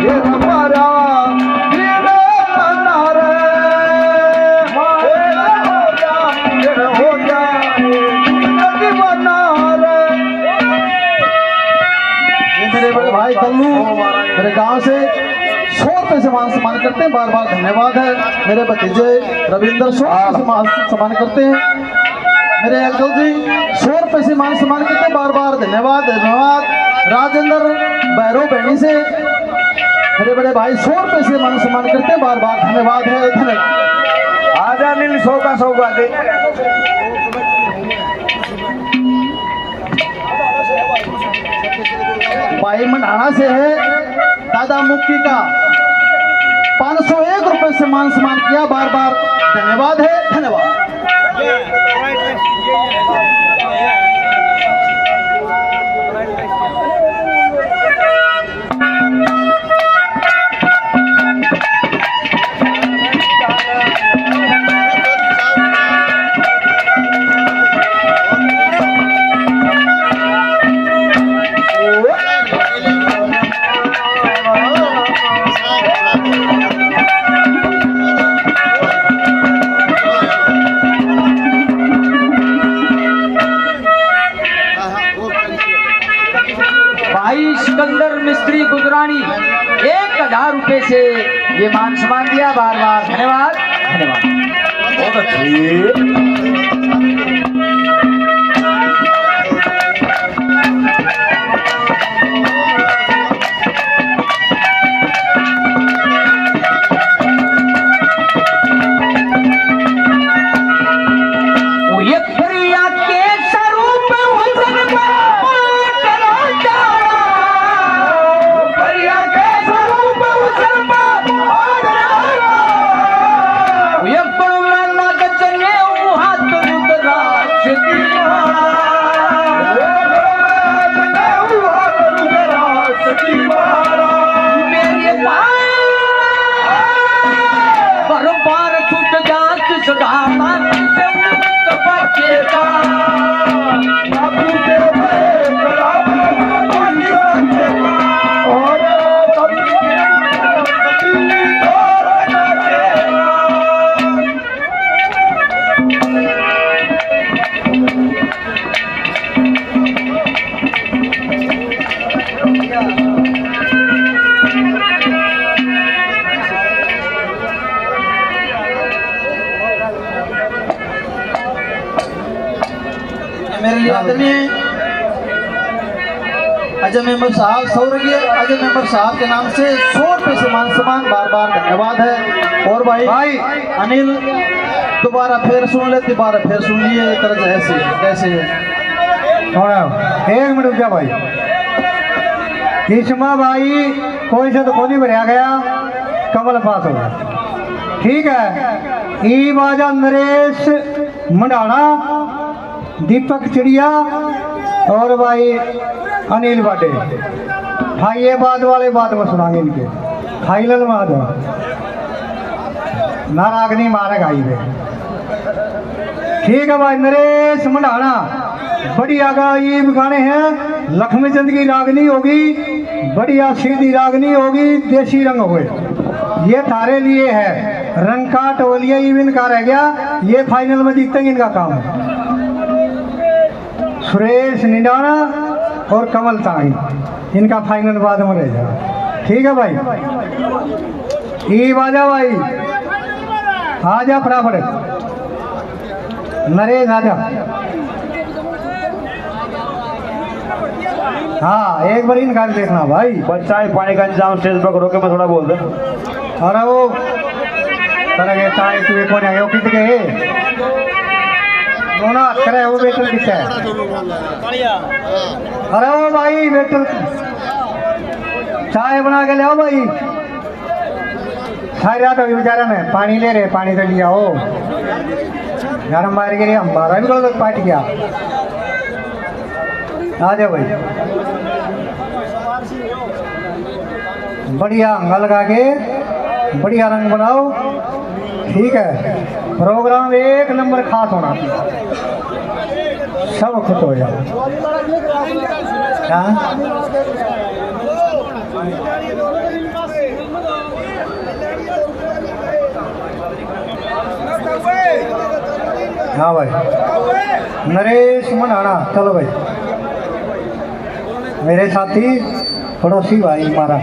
ये हमारा दिल बना रे हो जाए जिंदगी बना रे। ये मेरे बड़े भाई कल्लू मेरे गांव से 100 रुपए से मान सम्मान करते हैं, बार बार धन्यवाद है। मेरे भतीजे रविंद्र 100 रुपए से मान सम्मान करते हैं। मेरे अंकल जी 100 रुपए से मान सम्मान करते हैं, बार बार धन्यवाद धन्यवाद। राजेंद्र भैरव बहनी से मेरे बड़े भाई 100 रुपए से मान सम्मान करते हैं, बार बार धन्यवाद है धन्यवाद। आजा नील 100 का 100 बातें। भाई मंडाना से है दादा मुक्की का 501 रुपए से मान सम्मान किया, बार बार धन्यवाद है धन्यवाद। भाई सिकंदर मिस्त्री गुजरानी 1000 रुपए से ये मान सम्मान दिया, बार बार धन्यवाद धन्यवाद। बहुत अच्छी। मेरे लिए आदरणीय अजय मेंबर साहब सौरगीय अजय मेंबर साहब के नाम से 100 रुपए से मान सम्मान, बार बार धन्यवाद है। और भाई अनिल दोबारा फिर सुन ले, दोबारा फिर सुन लिए तरह ऐसे कैसे एक मिनट रुक जा भाई। इसमें भाई कोई से तो कोनी भरया गया, कमल पास हो गया, ठीक है। ई बाजा नरेश मंडाना, दीपक चिड़िया और भाई अनिल बाटे। भाई ये बाद वाले बात में सुनाएंगे इनके फाइनल में दो नारागनी मारे गाई पे, ठीक है भाई। नरेश मंडाना बढ़िया गायब गाने हैं। लक्ष्मी चंद की रागनी होगी, बढ़िया सीधी रागनी होगी, देसी रंग हुए, ये थारे लिए है। रंग का टोलिया इवन का रह गया, ये फाइनल में जीतेंगे, इनका काम है। सुरेश निडाना और कमल ताई, इनका फाइनल बाद में रह जाएगा, ठीक है भाई। ई बाजा भाई आजा फटाफट, नरेश आजा। हाँ एक बार इनका देखना भाई। बच्चा है पानी का इंतजाम स्टेज पर करो के मैं थोड़ा बोल दे। अरे वो तरह के चाय तू कौन है, वो कित के दोनों करे वो बेटर दिखता है। अरे वो भाई बेटर चाय बना के ले आओ भाई। सारी रात अभी बेचारा ने पानी ले रहे, पानी तो लिया हो गरम मार के लिए हमारा भी गलत पाट गया। आ जाओ भाई, बढ़िया अंगा लगा के बढ़िया रंग बनाओ, ठीक है। प्रोग्राम एक नंबर खास होना, सब खुश हो जाओ। हाँ भाई नरेश मनाना, चलो भाई मेरे साथी पड़ोसी भाई हमारा।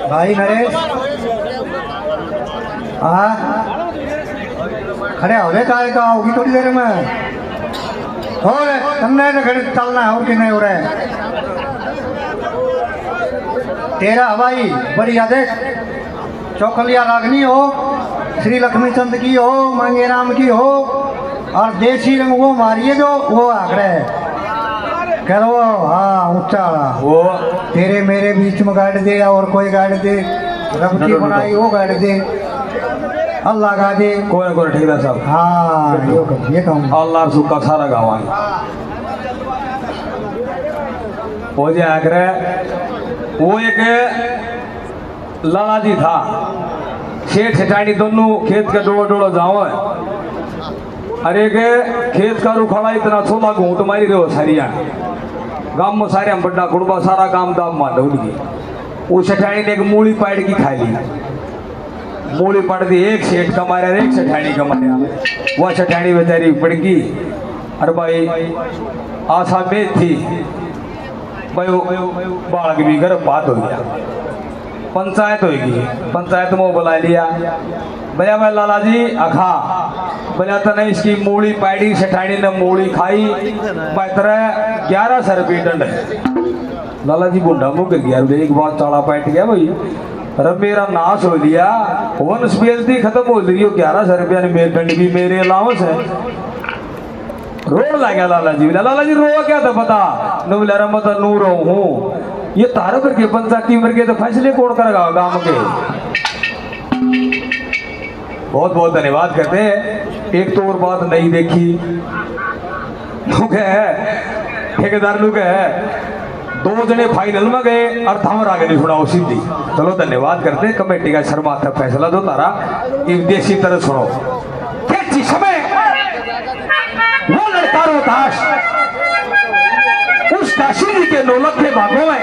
भाई नरेश खड़े हो रहे काय का होगी थोड़ी देर में हो रहे तुमने तो खड़े चलना है और कि नहीं हो रहा है तेरा हवाई बढ़िया देख चौकलिया रागनी हो, श्री लक्ष्मी चंद की हो, मांगे राम की हो और देसी रंग वो मारिए जो वो आंकड़े करो। हाँ ऊंचा वो तेरे मेरे बीच में गाड़ दे और कोई गाड़ दे, रब की बनाई वो गाड़ दे, अल्लाह गा दे कोई ना कोई ठेकेदार साहब। हाँ ये कहूँ अल्लाह सुखा सारा गाँव हो जाए करे। वो एक लाला जी था, सेठ सेठानी दोनों खेत के डोड़ो डोड़ो जाओ है। अरे के खेत का रुखाड़ा इतना छोला घूट मारी रहे हो सारिया गांव में सारे बड़ा कुड़बा सारा काम दाम मान उनकी। वो सेठानी ने एक मूली पाड़ की खाई ली, मूली पड़ दी, एक सेठ कमा रहा एक सेठानी कमा रहा। वह सेठानी बेचारी पड़ गई। अरे भाई आशा में थी भाई बालक भी घर बात हो गया, पंचायत होगी, पंचायत में बुला लिया। भैया भाई लाला जी अखा भैया तो नहीं इसकी मूली पैडी सेठानी ने मूली खाई पैतरा 1100 रुपये दंड है। लाला जी बुढ़ा मुँह कर गया, एक बात चाड़ा पैट गया भाई, अरे मेरा नाश हो लिया, वंश बेइज्जती खत्म हो रही हो, 1100 रुपया ने मेरे दंड भी मेरे अलाउंस है। रोड ला गया लाला जी, लाला जी रो क्या था पता नवला मत नू रो हूँ, ये तारा करके पंचायती वर्गे तो फैसले कौन करेगा गांव के। बहुत बहुत धन्यवाद करते हैं। एक तो और बात नहीं देखी लोग है ठेकेदार लोग है, 2 जने फाइनल में गए और थामर आगे नहीं सुना सीधी। चलो धन्यवाद करते हैं कमेटी का शर्मा था फैसला दो तारा एक देसी तरह सुनो। समय वो लड़का रोहताश उस काशी जी के नौलखे भागों में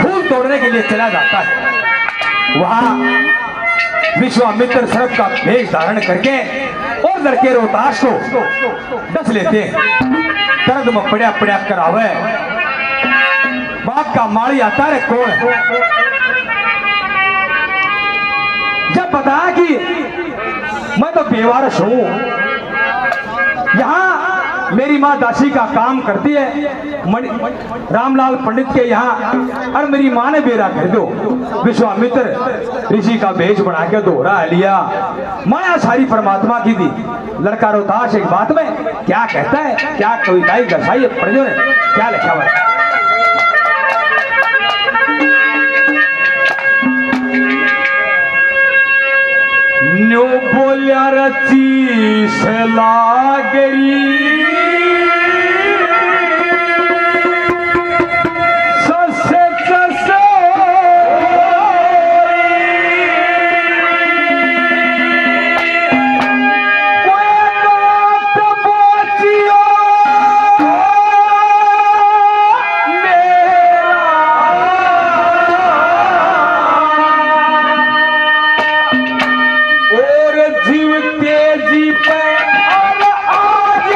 फूल तोड़ने के लिए चला जाता है। वहां विश्वामित्र सर्प का भेष धारण करके और लड़के रोहताश को डस लेते हैं। दर्द में पड़ा पड़ा करावे, बाप का माड़ी आता है कौन जब बताया कि मैं तो बेवारस हूं, यहाँ मेरी माँ दासी का काम करती है रामलाल पंडित के यहाँ, और मेरी माँ ने बेरा कर दो। विश्वामित्र ऋषि का भेष बना के दोहरा लिया, माया सारी परमात्मा की दी। लड़का रोहताश एक बात में क्या कहता है, क्या कविताई दर्शाई पढ़ो ने क्या लिखा हुआ है। न्यू बोलिया रची से लागरी ससे ससे कोई बात बोचियो जीव तेजी पे और आज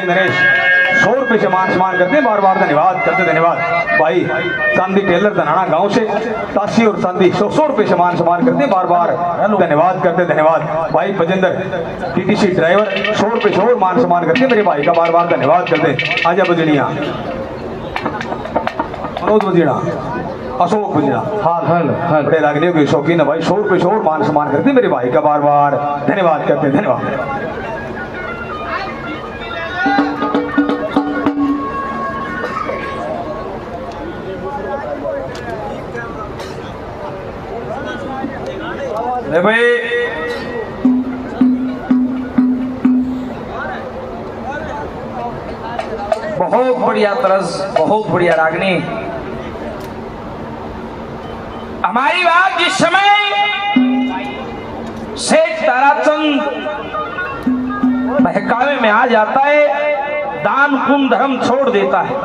भाई नरेश 100 रुपए से मान सम्मान करते हैं, बार बार धन्यवाद करते, धन्यवाद। भाई चांदी टेलर धनाना गांव से ताशी और चांदी 100 रुपए से मान सम्मान करते हैं, बार बार धन्यवाद करते, धन्यवाद। भाई बजेंद्र टीटीसी ड्राइवर 100 रुपए से और मान सम्मान करते, मेरे भाई का बार बार धन्यवाद करते। आजा बजड़िया मनोज बजीड़ा, अशोक बजीड़ा, हाँ बड़े लागने के शौकीन है भाई, 100 रुपए से और मान सम्मान करते, मेरे भाई का बार बार धन्यवाद करते, धन्यवाद। भाई बहुत बढ़िया तरस, बहुत बढ़िया रागनी। हमारी बात जिस समय शेख ताराचंद बहकावे में आ जाता है, दान पुण्य धर्म छोड़ देता है,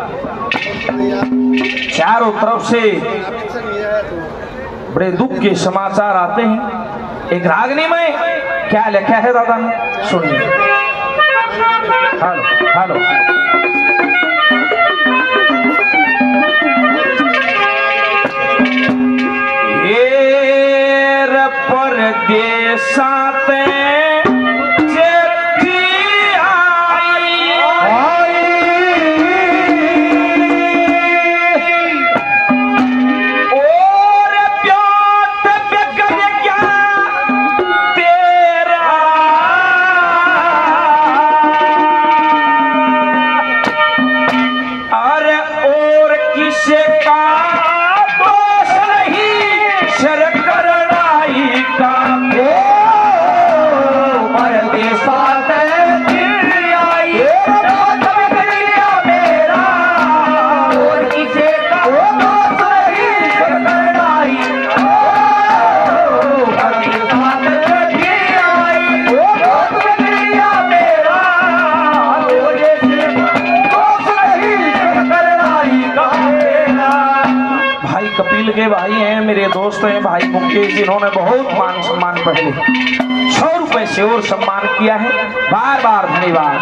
चारों तरफ से बड़े दुख के समाचार आते हैं। एक रागनी में क्या लिखा है दादा ने सुनिए। हेलो हेलो ये परदेसाते के भाई हैं, मेरे दोस्त हैं भाई मुकेश, जिन्होंने बहुत मान सम्मान पहले 100 रुपए से और सम्मान किया है, बार बार धन्यवाद।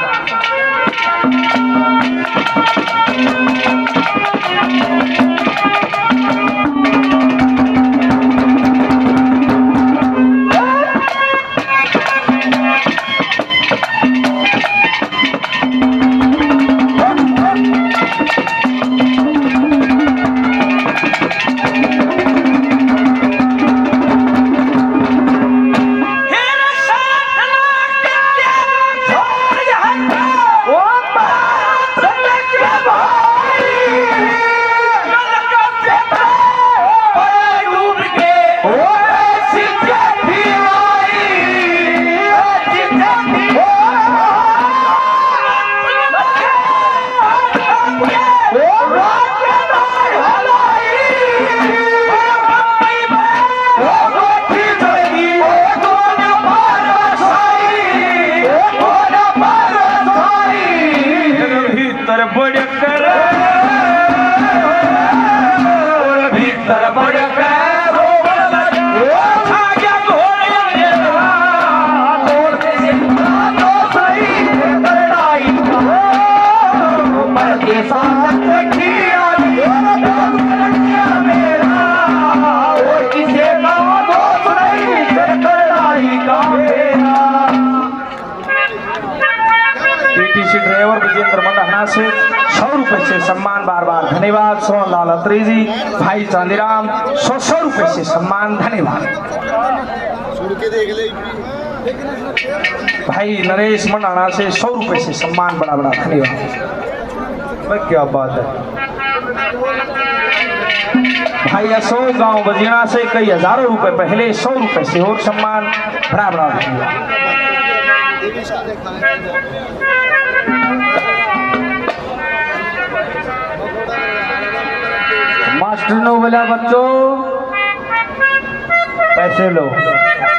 ड्राइवर विजेंद्र मंडहना से 100 रुपए से सम्मान, बार बार धन्यवाद। सोहन लाल अत्री जी, भाई चांदीराम 100 रुपए से सम्मान, धन्यवाद। भाई नरेश मंडहना से 100 रुपए से सम्मान, बड़ा बड़ा धन्यवाद। क्या बात है। भाई अशोक गांव बजीना से कई हजारों रुपए पहले 100 रुपए से और सम्मान, बड़ा बड़ा धन्यवाद। मास्टर ने बोला बच्चों पैसे लो,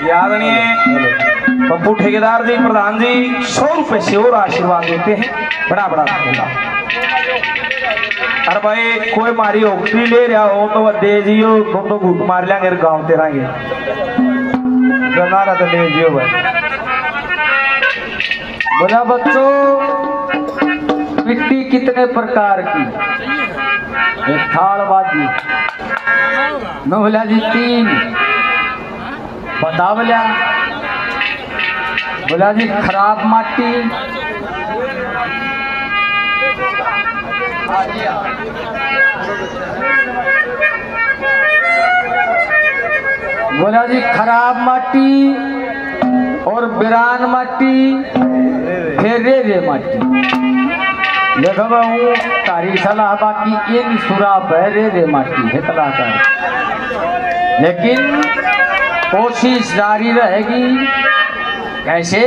याद नहीं है। पप्पू ठेकेदार जी, प्रधान जी 100 रुपए से और आशीर्वाद देते हैं, बड़ा बड़ा धन्यवाद। अरे भाई कोई मारी होती ले रहा हो तो वह दे जियो, तुम तो घूट मार लेंगे गाँव तेरा गनारा तो ले जियो भाई। बोला बच्चों कितने प्रकार की? एक थालबाजी। मैं बोला जी 3। बता बोला। बोला जी खराब माटी। बोला जी खराब माटी और बिरान माटी फिर रे माटी। देखो हूँ तारी सलाह बाकी इन सुरा पे रे माटी है कलाकार, लेकिन कोशिश जारी रहेगी। कैसे?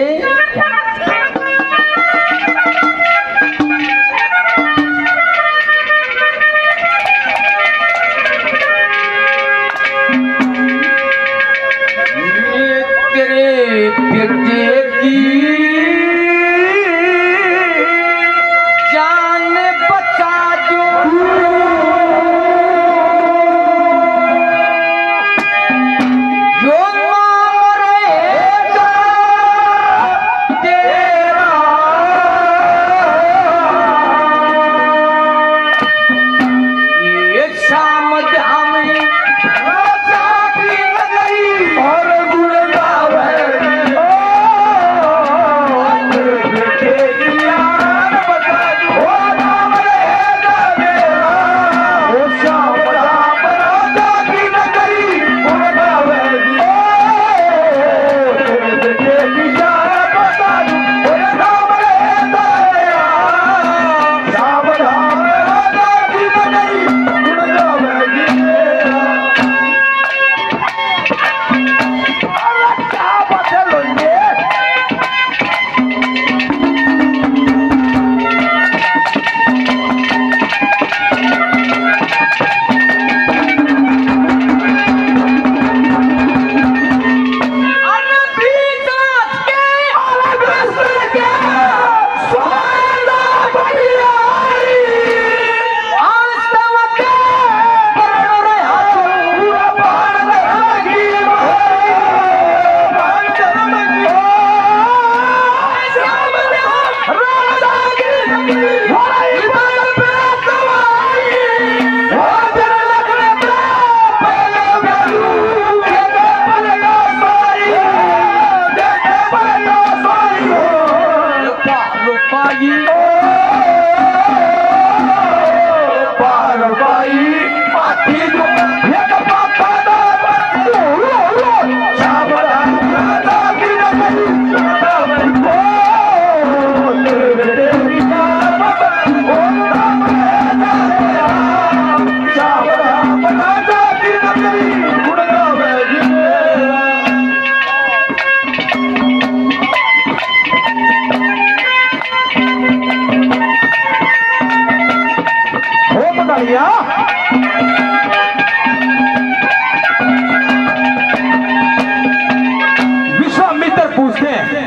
विश्वामित्र पूछते हैं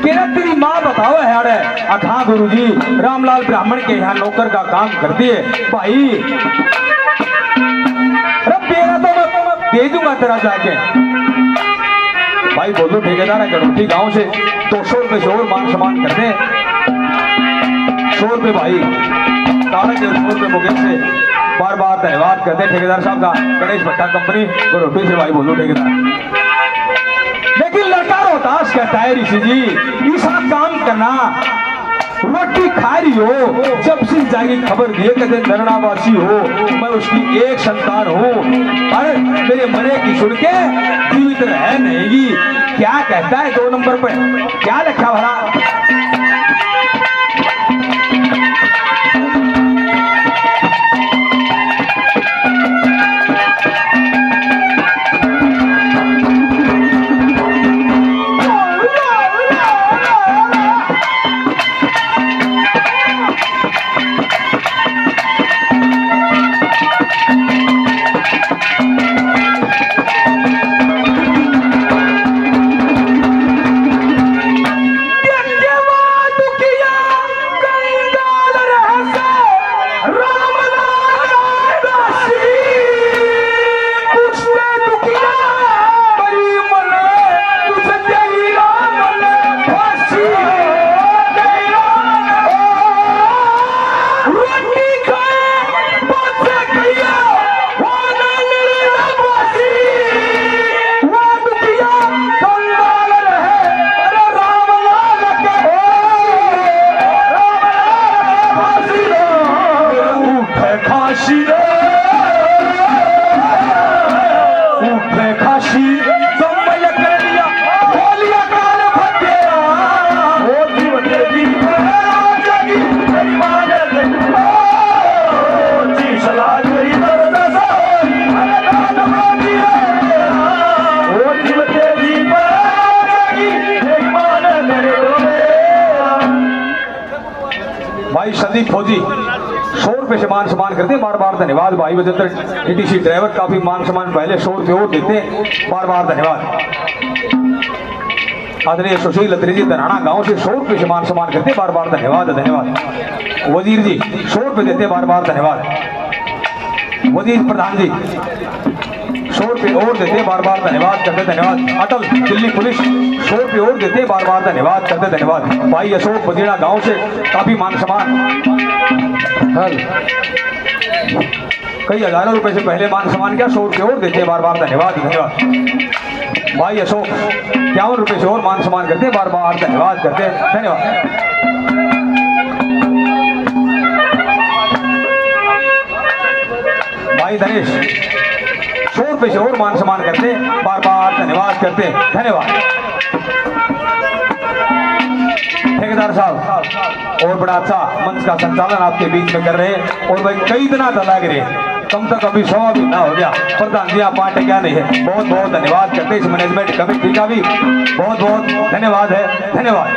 कि तेरी माँ बताओ है। हाँ गुरुजी, रामलाल ब्राह्मण के यहाँ नौकर का काम करती है भाई। तेरा तो मैं दे दूंगा तेरा जाके। भाई बोलो ठेकेदार है गणोटी गांव से 200 रुपए से और मान सम्मान करते हैं। 100 रुपए भाई तारा के 100 रुपए मुकेश से बार बार धन्यवाद करते हैं ठेकेदार साहब का। गणेश भट्टा कंपनी गणोटी से भाई बोलो ठेकेदार। लेकिन लड़का रोहतास कहता है ऋषि जी ऐसा काम करना, रोटी खा रही हो जब से जागी खबर दिए कहते नरणावासी हो, मैं उसकी एक संतान हूँ और मेरे मरे की सुन के जीवित रह नहीं। क्या कहता है 2 नंबर पे क्या लिखा भला? भाई संदीप फौजी 100 रुपए से मान सम्मान करते हैं, बार बार धन्यवाद। भाई बजंतर टीटीसी ड्राइवर काफी मान सम्मान पहले 100 रुपये और देते हैं, बार बार धन्यवाद। आदरणीय सुशील अत्री जी धनाना गांव से 100 रुपये से मान सम्मान करते हैं, बार बार धन्यवाद धन्यवाद। वजीर जी 100 रुपये देते हैं, बार बार धन्यवाद। वजीर प्रधान जी 100 रुपये और देते हैं, बार बार धन्यवाद करते धन्यवाद। अटल दिल्ली पुलिस 100 रुपये और देते हैं, बार बार धन्यवाद करते धन्यवाद। भाई अशोक बजीड़ा गांव से काफी मान सम्मान, कई हजारों रुपए से पहले मान सम्मान किया, 100 रुपये और देते हैं, बार बार धन्यवाद धन्यवाद। भाई अशोक 51 रुपये से और मान सम्मान करते हैं, बार बार धन्यवाद करते हैं धन्यवाद। भाई धनेश 100 रुपये से और मान सम्मान करते, बार बार धन्यवाद करते धन्यवाद। ठेकेदार साहब और बड़ा अच्छा मंच का संचालन आपके बीच में कर रहे हैं, और भाई कई दिन लग रहे कम तक अभी 100 भी ना हो गया। प्रधान जी आप पार्टी क्या नहीं है, बहुत बहुत धन्यवाद करते इस मैनेजमेंट कमेटी का भी बहुत बहुत धन्यवाद है धन्यवाद।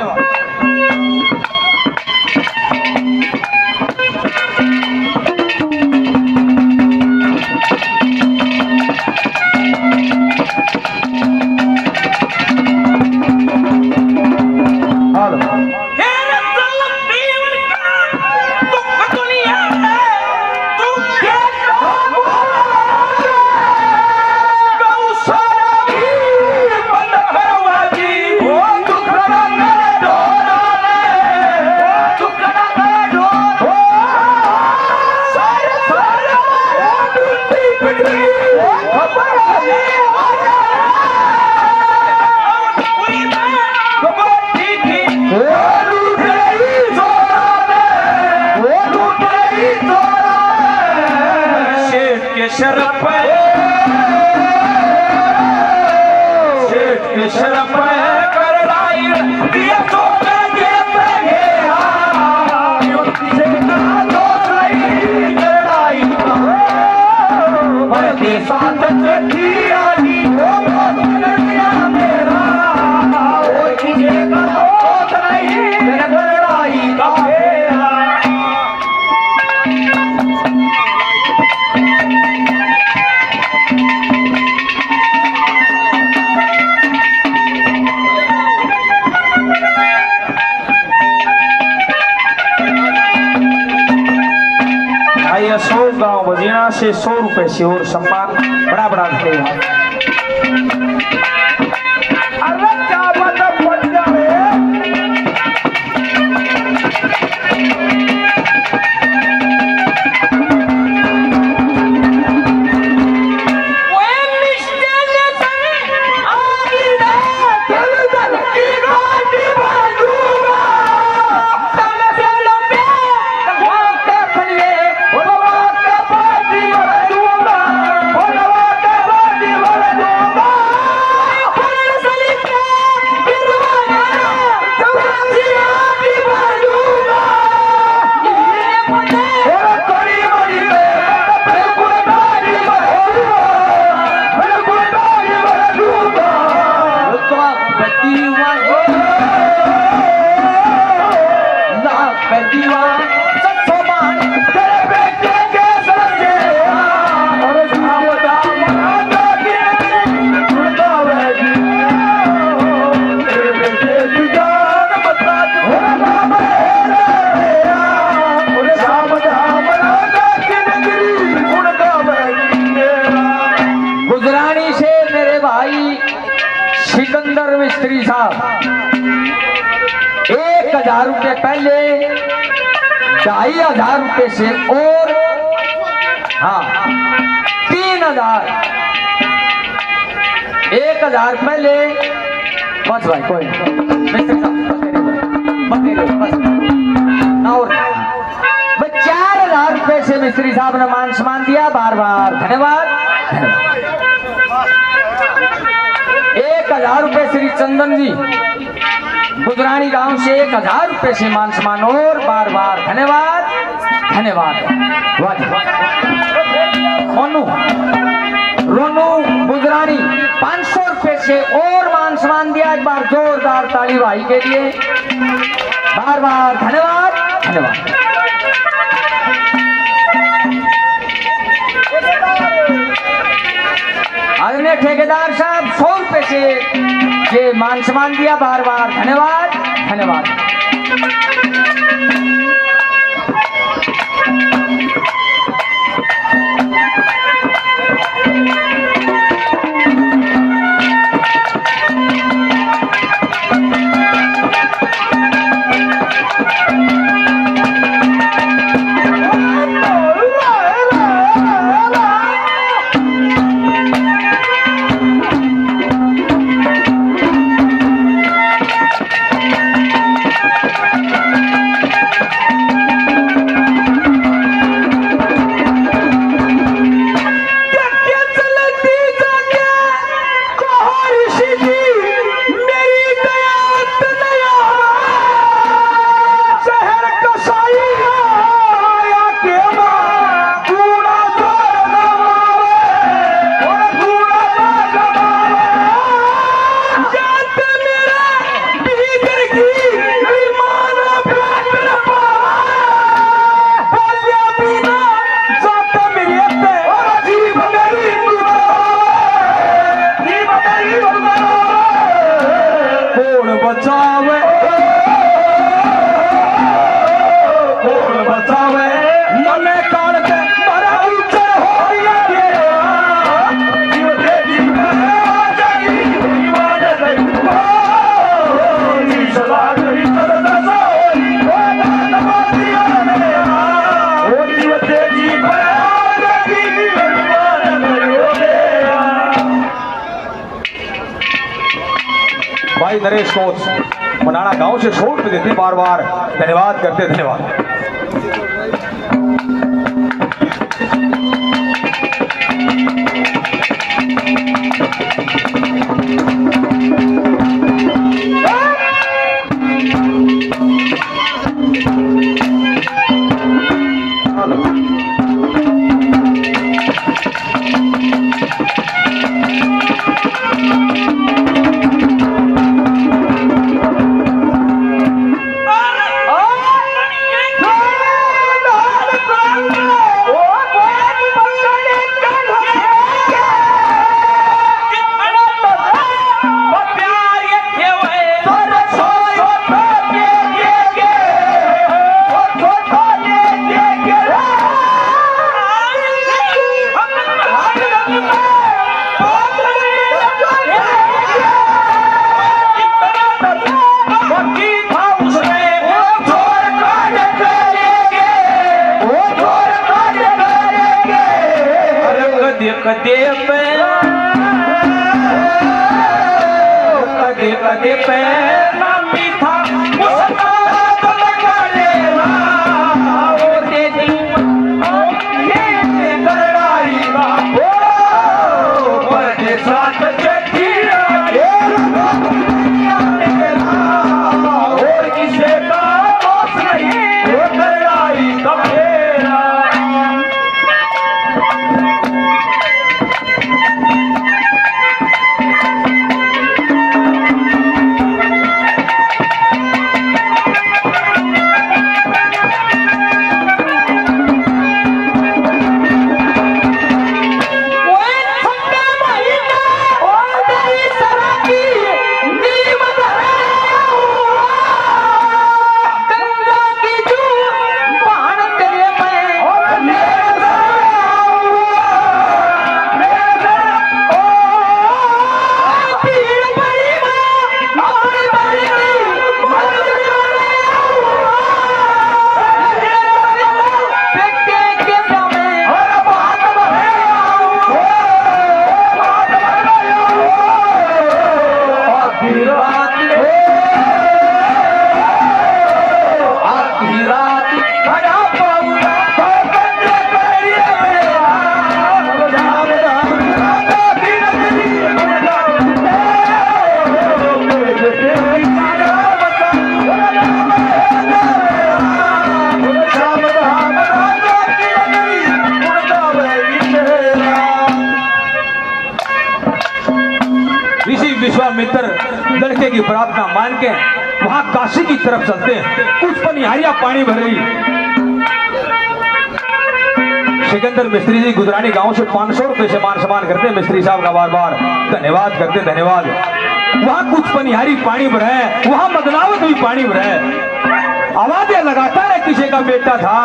गांव बजीना से 100 रुपए से और सम्मान बड़ा बड़ा धन्यवाद। अरे क्या बता पड़ जाए सिकंदर मिस्त्री साहब 1000 रुपये पहले 2500 रुपये से और हाँ 3000 1000 पहले बस भाई कोई मिस्त्री साहब और 4000 रुपये से मिस्त्री साहब ने मान सम्मान दिया, बार बार धन्यवाद। 1000 रुपये श्री चंदन जी गुजरानी गांव से 1000 रुपये से मान सम्मान और बार बार धन्यवाद धन्यवाद। मोनू रोनू गुजरानी 500 रुपये से और मान सम्मान दिया, एक बार जोरदार ताली भाई के लिए, बार बार धन्यवाद। धन्यवाद। आदरणीय ठेकेदार साहब 100 रुपए से ये मान सम्मान दिया, बार बार धन्यवाद धन्यवाद। भाई नरेश कोच मनाना गांव से 100 रुपए देते, बार बार धन्यवाद करते, धन्यवाद। बेटे की प्रार्थना मान के वहां काशी की तरफ चलते हैं। कुछ पनिहारियां पानी भर रही। सिकंदर मिस्त्री जी गुजरानी गांव से 500 रुपए से मान सम्मान करते हैं। मिस्त्री साहब का बार बार धन्यवाद करते, धन्यवाद। वहां कुछ पनिहारी पानी भरे, वहां मदनावत भी पानी भरे। आवाजें लगाता है किसी का बेटा था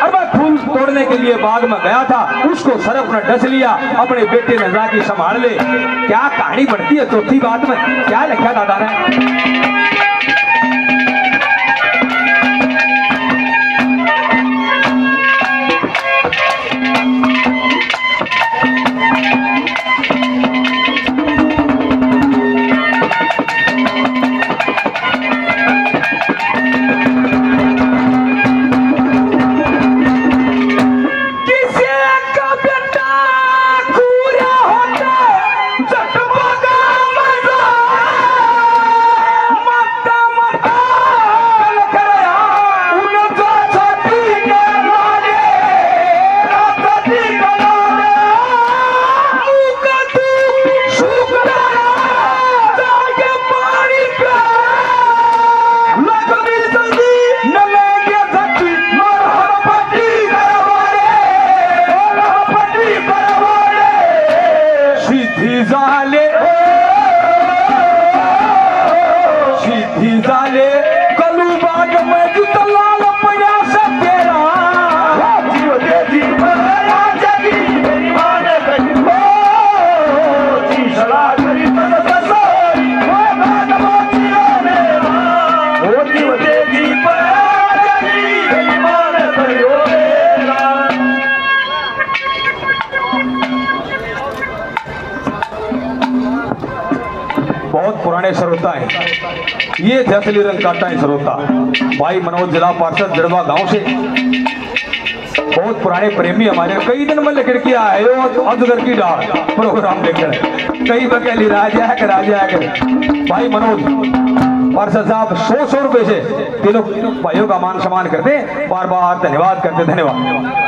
और मैं फूल तोड़ने के लिए बाग में गया था, उसको सरफ ने डस लिया, अपने बेटे ने जाके संभाल ले। क्या कहानी बढ़ती है चौथी बात में, क्या लिखा दादा ने? पुराने श्रोता है, ये थे असली रंग काटा है श्रोता। भाई मनोज जिला पार्षद जड़वा गांव से, बहुत पुराने प्रेमी हमारे। कई दिन में लेकर के आए अजगर की डाल प्रोग्राम देखकर, कई बकेली राजा के भाई मनोज पार्षद साहब 100 रुपए से तीनों भाइयों का मान सम्मान करते, बार बार धन्यवाद करते, धन्यवाद।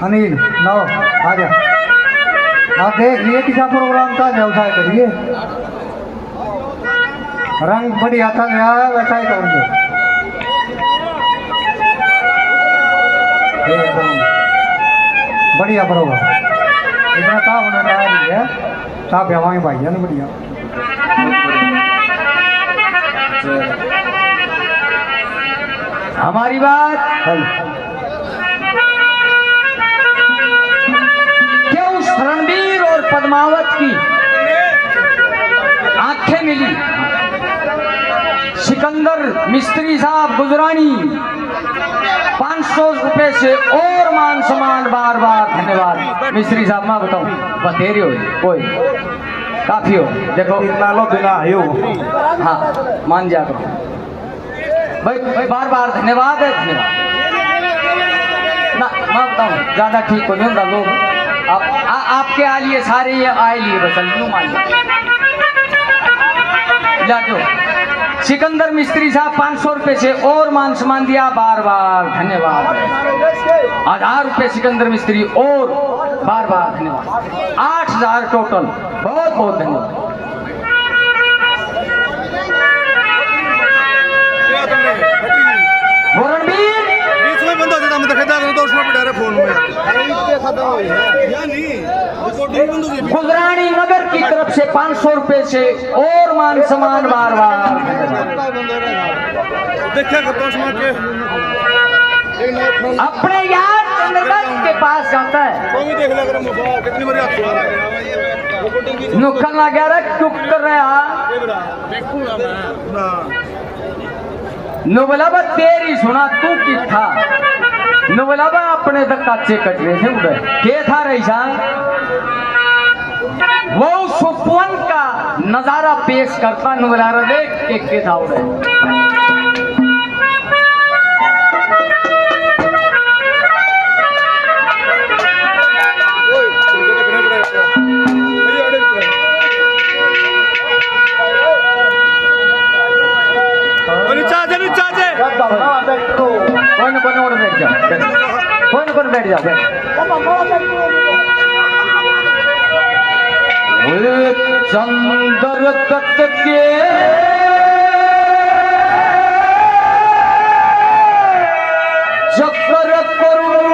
अनिल लो आ जा। आप देख लिए किसा प्रोग्राम का व्यवसाय करिए, रंग बढ़िया था गया है वैसा ही करेंगे। बढ़िया प्रोग्राम इतना था होने का नहीं है, साफ हवाएं भाई है ना बढ़िया। हमारी बात क्या उस रणबीर और पद्मावत की आंखें मिली। सिकंदर मिस्त्री साहब गुजरानी 500 रुपए से और मान सम्मान, बार बार धन्यवाद। मिस्त्री साहब मैं बताऊं बतेरे हो कोई काफी हो, देखो इतना लो बिना आयो। हाँ मान जा करो भाई बार बार धन्यवाद है, धन्यवाद ना। मैं बताऊं ज्यादा ठीक हो नहीं होता लोग आपके आ लिए सारे ये आए लिए बस यूं मान जाओ। सिकंदर मिस्त्री साहब 500 रुपए से और मान सम्मान दिया, बार बार धन्यवाद। 1000 रुपए सिकंदर मिस्त्री और बार बार धन्यवाद। 8000 टोटल, बहुत बहुत धन्यवाद। रणबीर बीच में बंद हो जाता मैं देखा तो उसमें भी डायरेक्ट फोन में गुजरानी नगर की तरफ से 500 रुपए से और मान सम्मान, बार बार देखा करता हूँ उसमें के अपने यार चंद्रकांत के पास जाता है। कोई भी देख लिया करो मोबाइल कितनी बार आपको आ रहा है नुक्कड़ ना कह रहा चुप कर रहा देखूंगा मैं ना नुबलाबा तेरी सुना तू की था। नुबलाबा अपने तक काचे कट रहे थे उधर के था रईसा वो सुपवन का नजारा पेश करता। नुबलारा देख के था उधर। कोई बैठ जा, कोई बैठ जा चंद्र तट के चक्कर करूं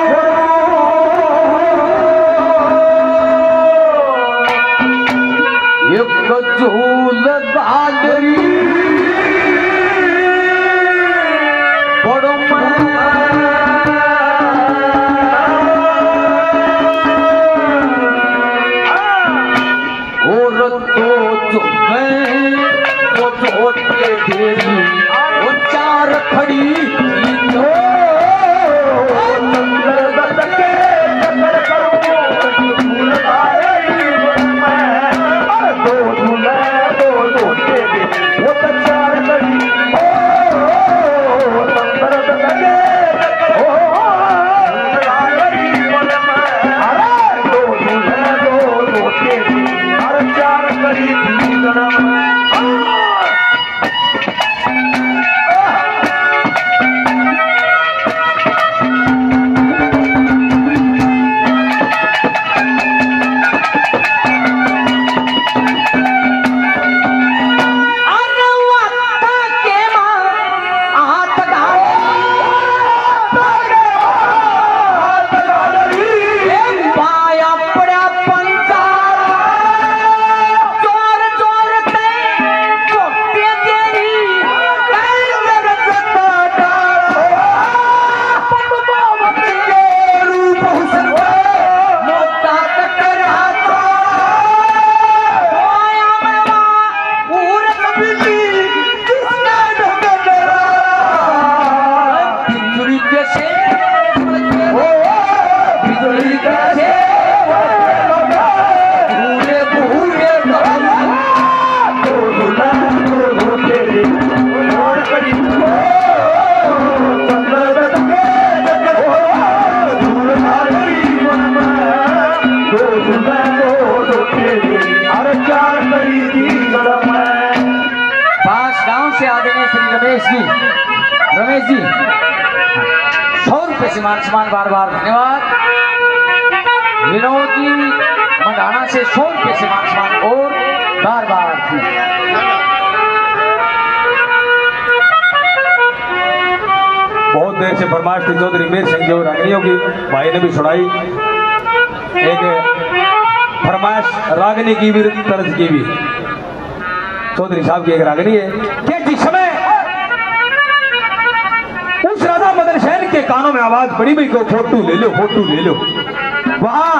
एक झूल गाजरी चार खड़ी रमेश जी 100 रुपए से मान सम्मान, बार बार धन्यवाद। विनोद जी मंडाना से 100 रुपये से मान सम्मान और बार बार बहुत देर से फरमाइश थी चौधरी मेर सिंह जो रागनियों की भाई ने भी सुनाई। एक फरमाइश रागनी की भी तर्ज की भी चौधरी साहब की एक रागनी है कि जिस समय उस राजा मदन शहर के कानों में आवाज पड़ी भाई को फोटो ले लो फोटो ले लो, वहां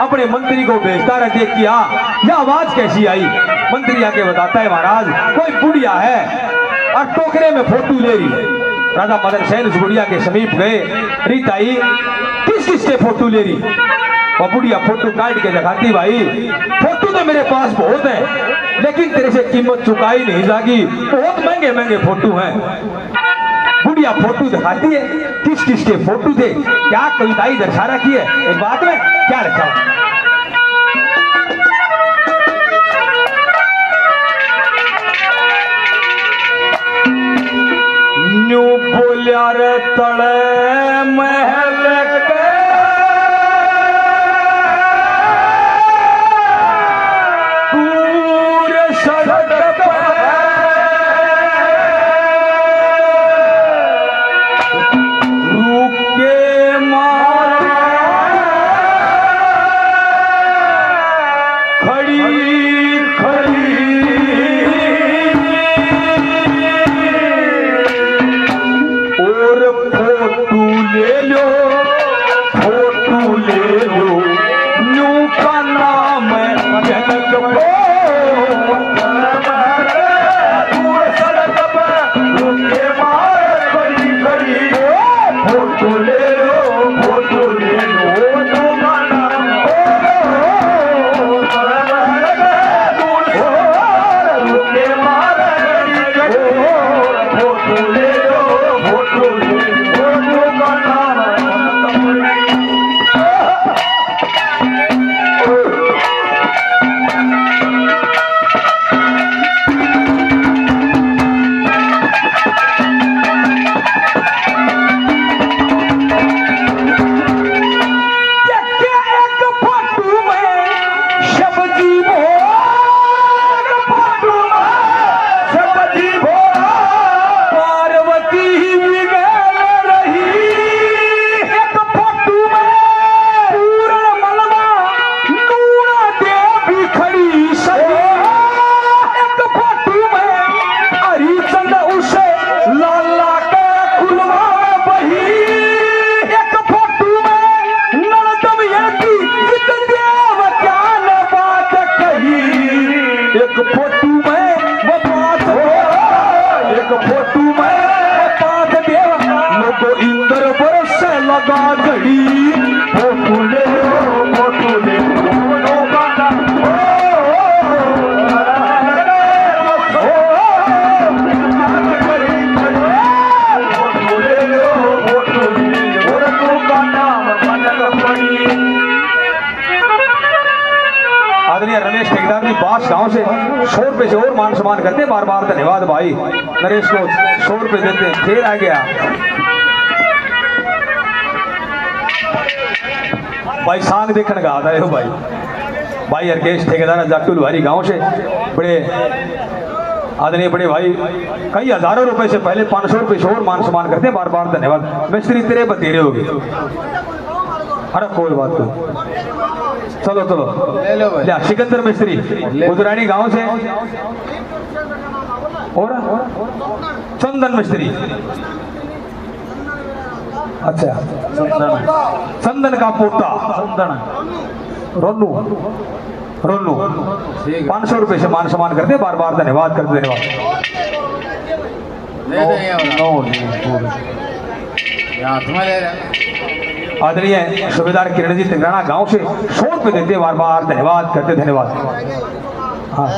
अपने मंत्री को भेजता रह देख कि हाँ यह आवाज कैसी आई। मंत्री आके बताता है महाराज कोई बुढ़िया है और टोकरे में फोटो ले रही है। राजा मदन शहर उस बुढ़िया के समीप गए, रीताई किस किस से फोटो ले रही? और बुढ़िया फोटो काट के दिखाती भाई फोटो तो मेरे पास बहुत है लेकिन तेरे से कीमत चुकाई नहीं जागी, बहुत महंगे महंगे फोटो हैं। बुढ़िया फोटो दिखाती है किस किस के फोटो थे, क्या कविताई दर्शा रखी है एक बात में क्या रखा। न्यू बोलिया रे तड़े महल के पूरे सड़क रुके मारा खड़ी खड़ी और फोटो ले लो न्यू का नाम है जनक सड़क पर रुके मार खड़ी खड़ी फोटो ले लो न्यू का नाम रुके मार खड़ी खड़ी फोटो ले लगा घड़ी फोटो ले आदरणीय रमेश ठेकेदार जी बास गांव से 100 रुपए से और मान सम्मान करते हैं बार बार धन्यवाद भाई नरेश को 100 रुपए देते हैं। फिर आ गया भाई सांग देखने का आता है भाई हरकेश ठेकेदार जाटुल भारी गांव से बड़े आदरणीय बड़े भाई कई हजारों रुपए से पहले 500 रुपए से और मान सम्मान करते हैं बार बार धन्यवाद। मिस्त्री तेरे बतेरे होगी अरे कोई बात नहीं चलो ले सिकंदर मिस्त्री गुजरानी गांव से और चंदन मिस्त्री अच्छा चंदन का पोता रोनू 500 रुपए से मान सम्मान करते बार बार धन्यवाद करते आदरणीय सूबेदार किरण जी तिगराना गांव से 100 रुपए देते बार बार धन्यवाद करते धन्यवाद। हाँ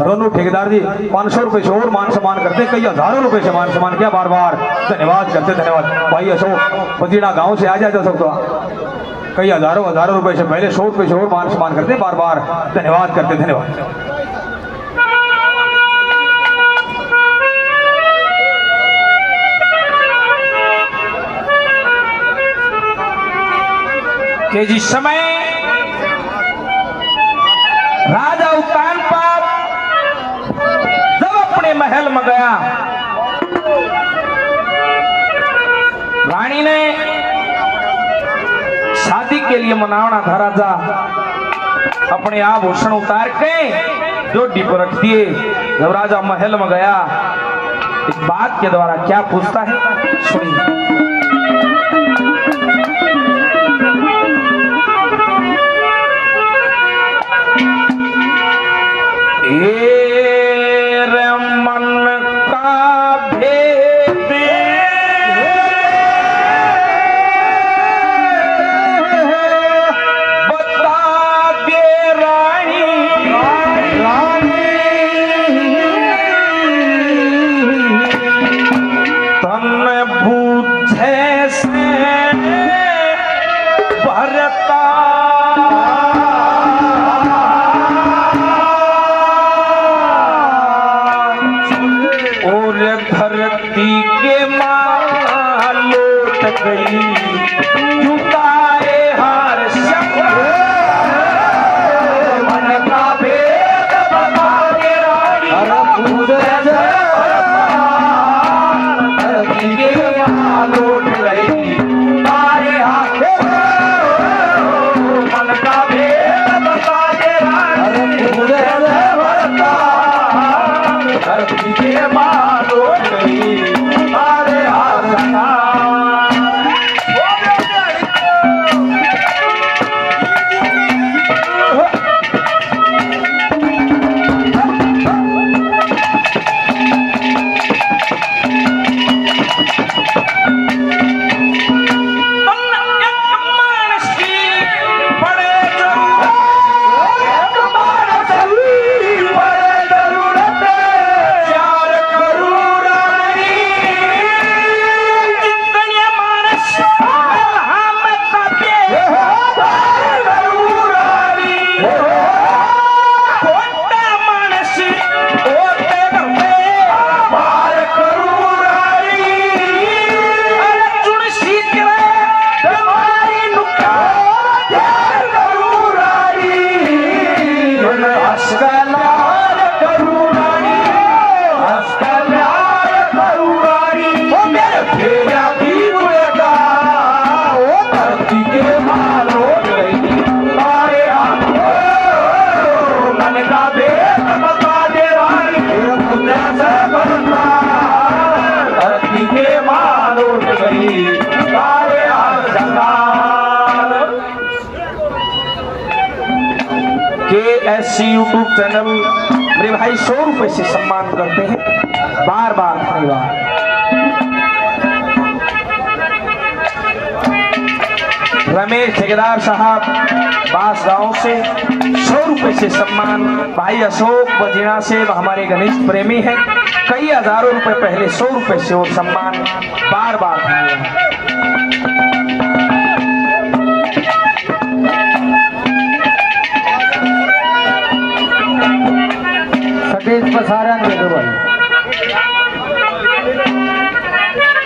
रोनू ठेकेदार जी 500 रुपए से और मान सम्मान करते कई हजारों रुपए से मान सम्मान किया बार बार धन्यवाद करते धन्यवाद। भाई अशोक पजीना गांव से आ जाए सकता कई हजारों रुपए से पहले 100 रुपए से और मान सम्मान करते बार बार धन्यवाद करते धन्यवाद। कि जिस समय महल में गया। रानी ने शादी के लिए मनावना था। राजा अपने आभूषण उतार के डोडी पर रख दिए। जब राजा महल में गया, इस बात के द्वारा क्या पूछता है सुनिए। मन का भेद बता दे रानी, तन बूझे से भरता धरती के मां लौट गई, जुटाए हार मन का भेद बता दे रानी, धरती के मां लौट गई, तारे हाथ मन का भेद बता दे रानी, धरती के मां KSC यूट्यूब चैनल मेरे भाई 100 रुपए से सम्मान करते हैं। बार बार धन्यवाद। रमेश ठेकेदार साहब बास गांव से 100 रुपए से सम्मान। भाई अशोक बजीना से हमारे घनिष्ठ प्रेमी हैं, कई हजारों रुपए पहले 100 रुपए से और सम्मान। बार बार धन्यवाद। सटेज पर सारा दे दो भाई।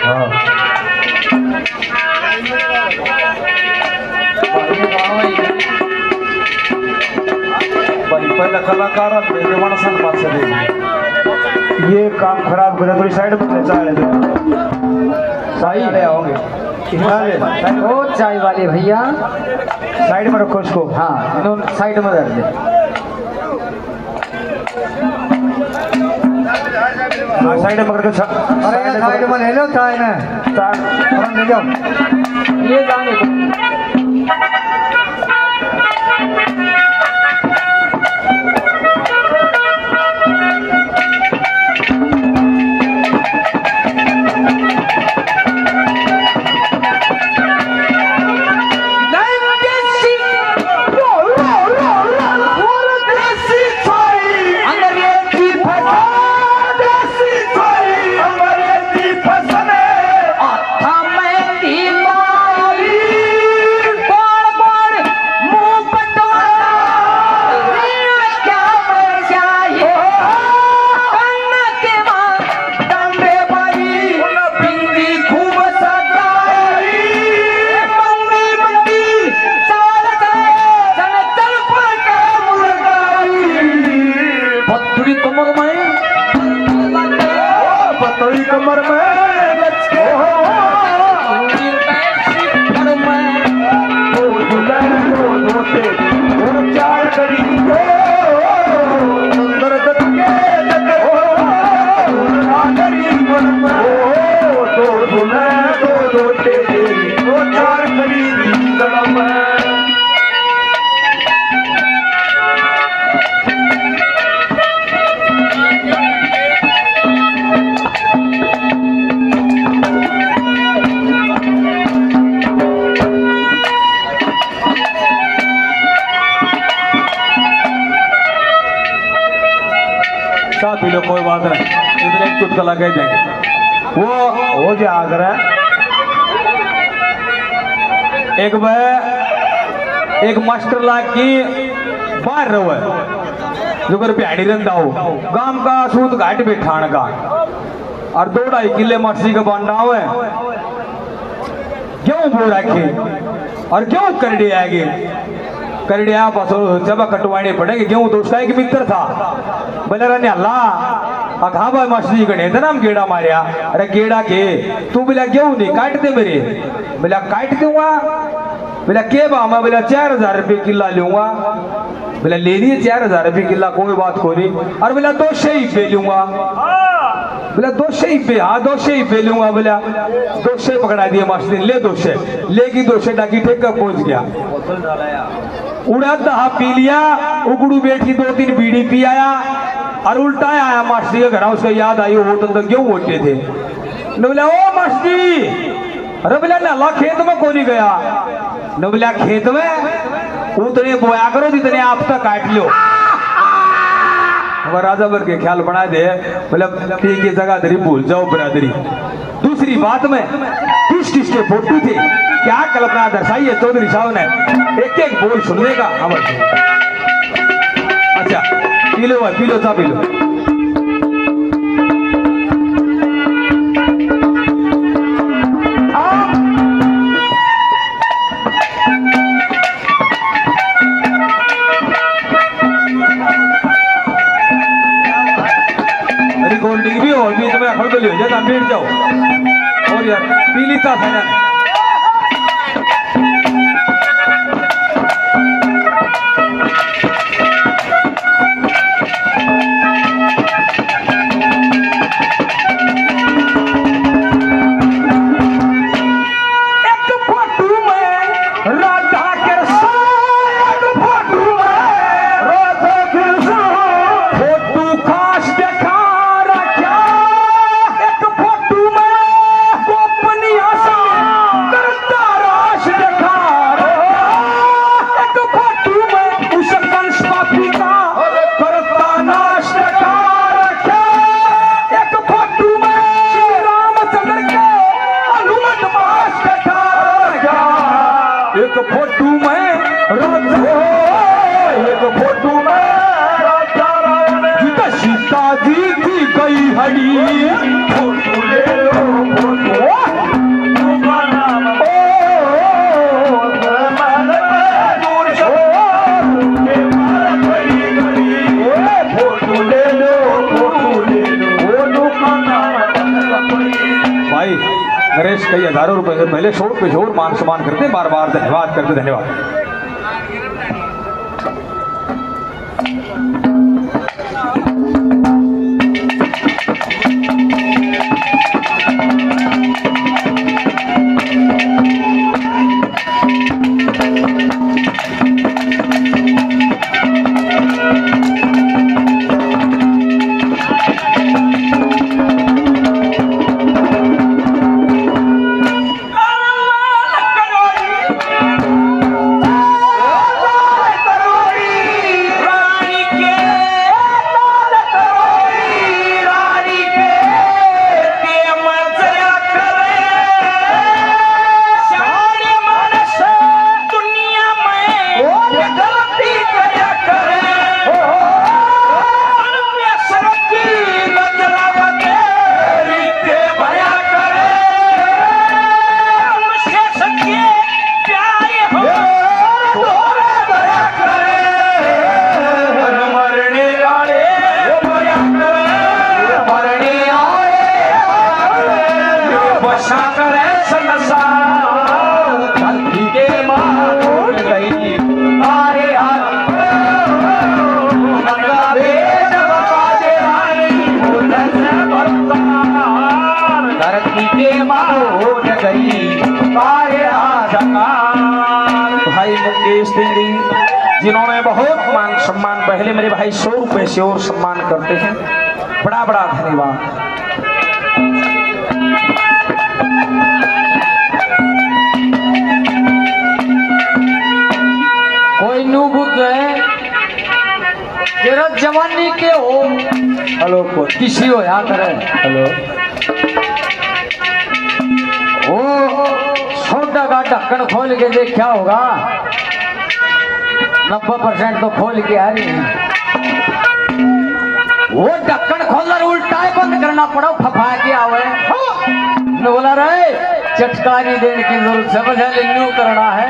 हाँ पहले कलाकार ये काम खराब कर थोड़ी साइड में चाय सही ले आओगे। ओ चाय वाले भैया साइड में रखो इसको। हाँ इन्होंने साइड में रख दे। साइड में रखो। अरे साइड में ले लो चाय में, ले जाओ ये जाने सुने दो लोटे दो चार खरीदी कलम पी लो, कोई बात नहीं, इधर एक चुटकुला कह देंगे। वो जो आगरा एक मास्टर लाग की बाहर रहो है जो कर प्याड़ी रंदा हो गांव का सूद घाट पे ठाण का और 2-2.5 किले मछली का बंडा हुआ क्यों बो रखे और क्यों करड़े आगे करड़े आप जब कटवाने पड़ेंगे क्यों तो उसका एक मित्र था बोले रने अल्लाह अखाबा मछली का नेता नाम गेड़ा मारिया अरे गेड़ा के तू बोला क्यों नहीं काट दे मेरे बोला काट दूंगा बोला के बामा बोला 4,000 रुपये किला लूंगा बोला ले लिए 4,000 रुपये किला कोई बात को नहीं और बोला 200 ही पे लूंगा बोला 200 ही पे हाँ 200 ही पे लूंगा बोला 200 पकड़ा दिया मछली ले 200 लेगी 200 डाकी ठेका पहुंच गया उड़ा दहा पी लिया उगड़ू बैठी 2-3 बीड़ी पी आया और उल्टा आया मछली के घर उसका याद आई वो तो क्यों उठते थे न बोला ओ मछली अरे बोला नल्ला खेत में कौन गया न बोला खेत में उतने बोया करो जितने आप तक काट लो राजा भर के ख्याल बना दे बोला पी की जगह धरी भूल जाओ बरादरी। दूसरी बात में किस के फोटो थे क्या कल्पना दर्शाई है चौधरी साहब ने एक बोल सुनने का हमारे अच्छा पी लो चा पी लो रिकॉर्डिंग भी और भी तुम्हें अखड़ गली हो जाए ना बैठ जाओ और यार पीली चा था नरेश कई हजारों रुपए से पहले शोर पे शोर मान सम्मान करते बार बार धन्यवाद करते धन्यवाद। जवानी के मारो गई तारे भाई मुकेश तिंदी जिन्होंने बहुत मान सम्मान, पहले मेरे भाई 100 रुपए से और सम्मान करते हैं, बड़ा बड़ा धन्यवाद। कोई न्यू बुद्ध है तेरा जवानी के हो। हेलो किसी हो यहाँ करे। हेलो ओ छोटा का ढक्कन खोल के देख क्या होगा। 90% तो खोल के आ रही है। वो ढक्कन खोलना उल्टा है, बंद करना पड़ा, फफा के आवे। मैं बोला रे चटकानी देने की जरूरत समझ है, न्यू करना है।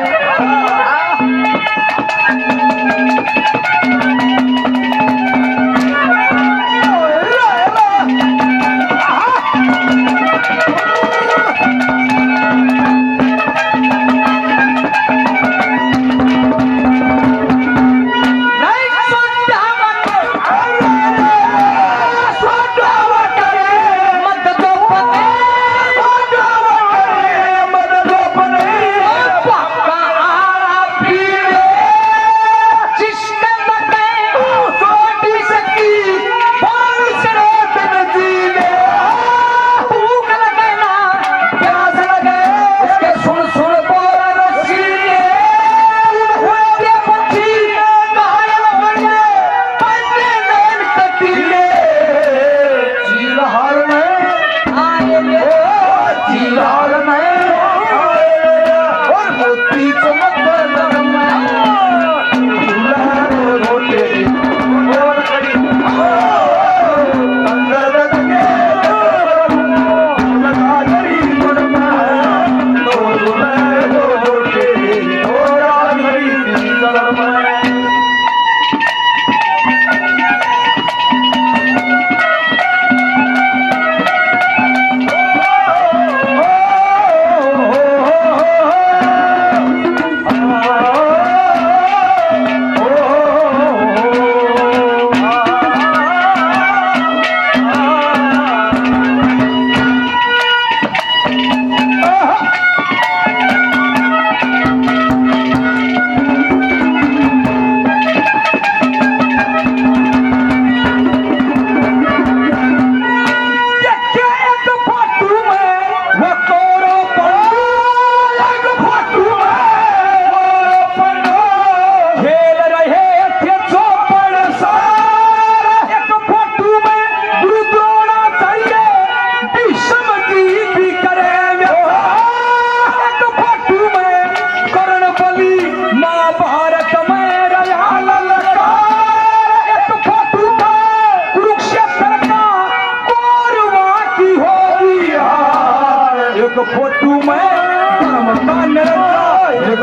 फोटू में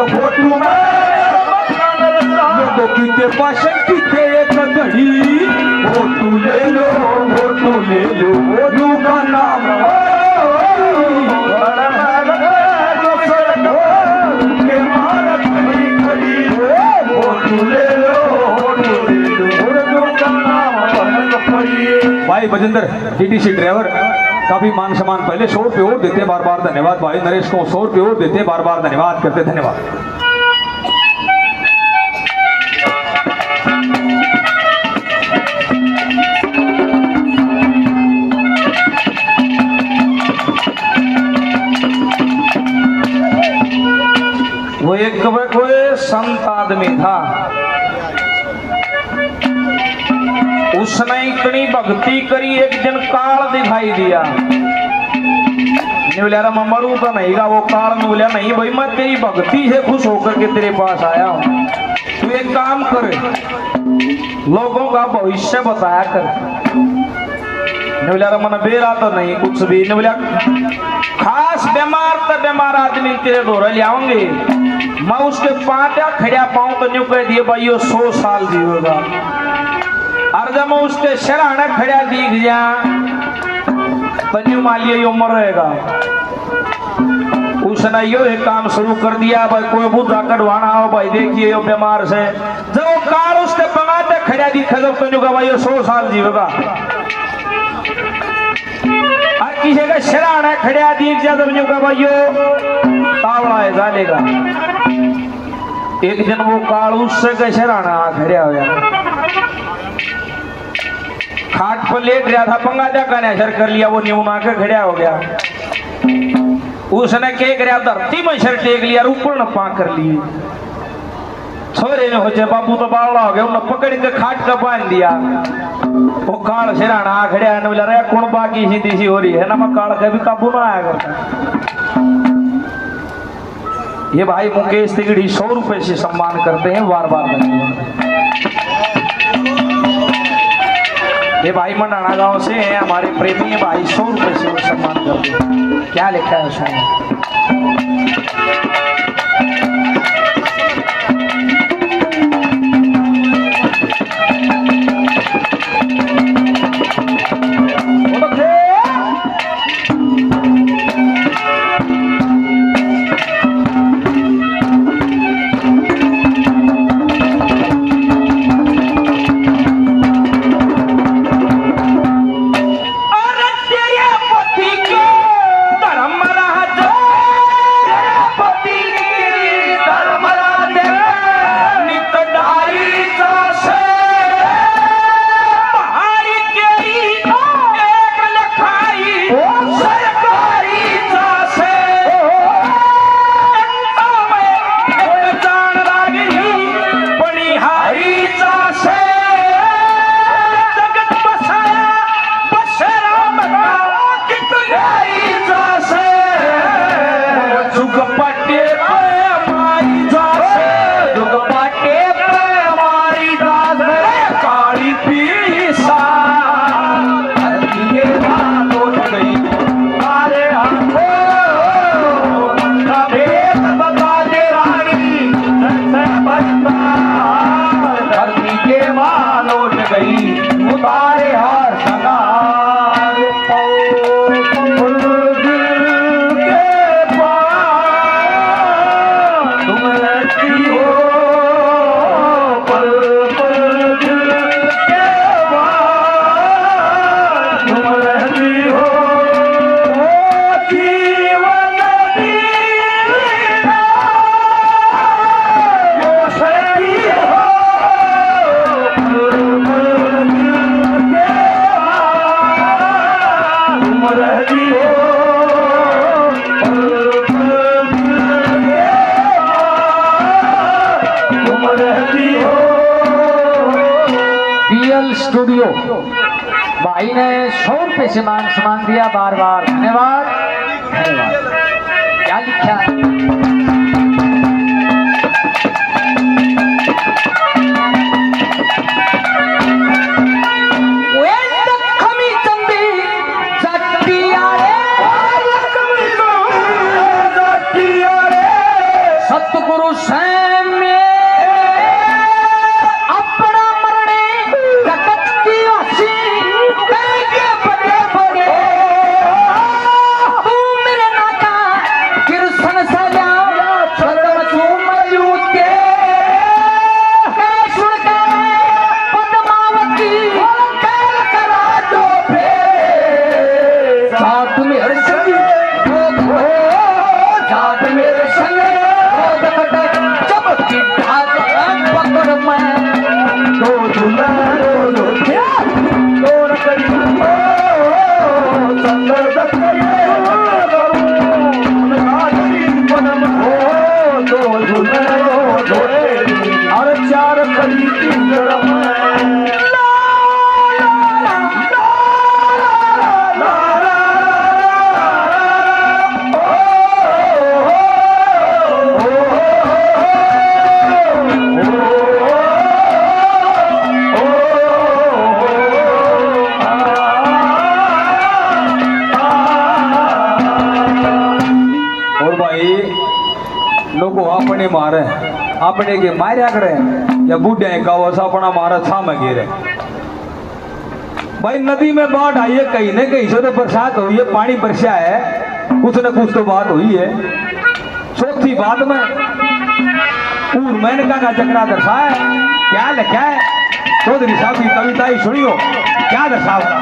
फोटू में लोगों की ते पाशन की थे एक घड़ी फोटू ले लो फोटू का नाम भाई बजिंदर डीटीसी ड्राइवर काफी मान सम्मान पहले 100 रुपये और देते बार बार धन्यवाद। भाई नरेश को 100 रुपये और देते बार बार धन्यवाद करते धन्यवाद। वो एक कोई संत आदमी था, उसने इतनी भक्ति करी एक दिन काल दिखाई दिया। बोलिया मरू तो नहीं गा वो काल में बोलिया नहीं भाई मैं तेरी भक्ति से खुश होकर के तेरे पास आया हूँ, तू एक काम कर लोगों का भविष्य बताया कर। बोलिया मन बेरा तो नहीं कुछ भी। ने बोलिया खास बीमार तो बीमार आदमी तेरे दौरा ले आऊंगे, मैं उसके पांचा खड़ा पाऊं तो न्यू कह दिए भाई 100 साल जीवेगा। और जब मैं उसके शराना खड़ा दिख जा तन्यू मालिए उम्र रहेगा। उसने यो एक काम शुरू कर दिया भाई कोई बुद्धा कटवाना हो भाई देखिए यो बीमार से। जब वो कार उसके बनाते खड़ा दिखा जब तन्यू का भाई 100 साल जीवेगा। किसी का शराना खड़िया दीख जा समझो का भाइयों तावड़ा है जालेगा। एक दिन वो कालू से का शराना खड़िया हो गया, खाट पर लेट रहा था, पंगा जा का नशर कर लिया, वो न्यूना के खड़िया हो गया। उसने क्या कराया, धरती में सर टेक लिया, ऊपर न पा कर लिए। छोरे ने हो जाए बाबू तो बावड़ा हो गया, उन्हें पकड़ के खाट का बांध दिया। वो काल शराना खड़िया है, बोला रे कौन बाकी सीधी सी हो रही है ना, मैं काल का भी काबू ना आया करता। ये भाई मुकेश तिगड़ी 100 रुपए से सम्मान करते हैं, बार बार धन्यवाद। ये भाई मंडाना गांव से हैं, हमारे प्रेमी है भाई, 100 रुपए से वो सम्मान करते हैं। क्या लिखा है उसमें? स्टूडियो भाई ने 100 रुपए से सम्मान दिया, बार बार धन्यवाद धन्यवाद। क्या लिखा सतगुरु अपने मारे अपने के मार्या करे या बूढ़े का अपना मारा छा में गिरे। भाई नदी में बाढ़ आई है, कहीं न कहीं से तो बरसात हुई है, पानी बरसा है, कुछ न कुछ तो बात हुई है। चौथी बात में पूर्व मेनका का चक्रा दर्शा है। क्या लिखा है चौधरी साहब की कविता ही सुनियो, क्या दर्शावता।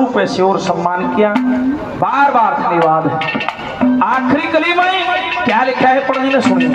रुपए से और सम्मान किया, बार बार धन्यवाद है। आखिरी कली में क्या लिखा है पढ़ने में सुनिए।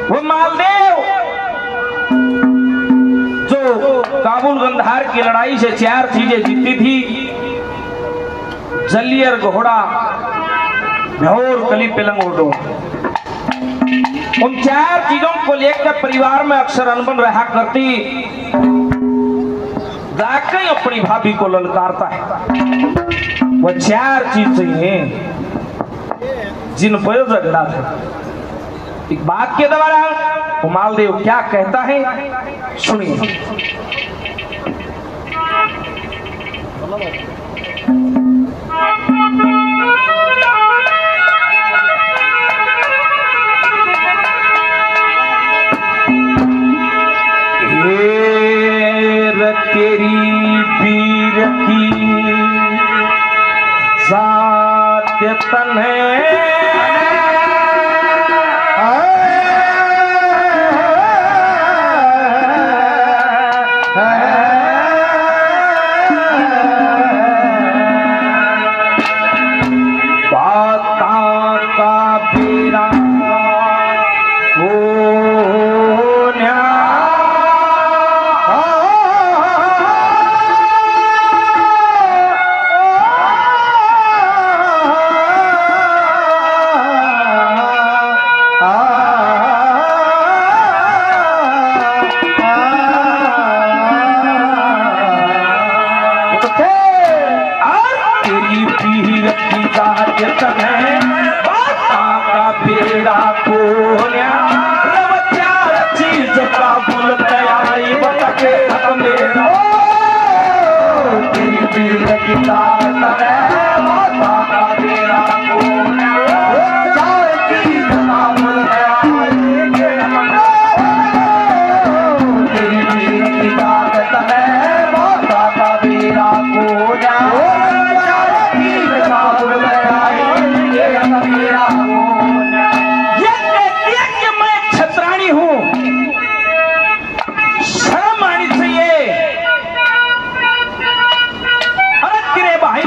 वो मालदेव जो काबुल गंधार की लड़ाई से 4 चीजें जीती थी, जलियर घोड़ा, भ्योर, कली, पिलंग, उडो। उन 4 चीजों को लेकर परिवार में अक्सर अनबन रहा करती, जाकर अपनी भाभी को ललकारता है। वो 4 चीजें हैं जिन पर झगड़ा था। एक बात के द्वारा वो मालदेव क्या कहता है सुनिए। तेरी पीर की सात्य तन है,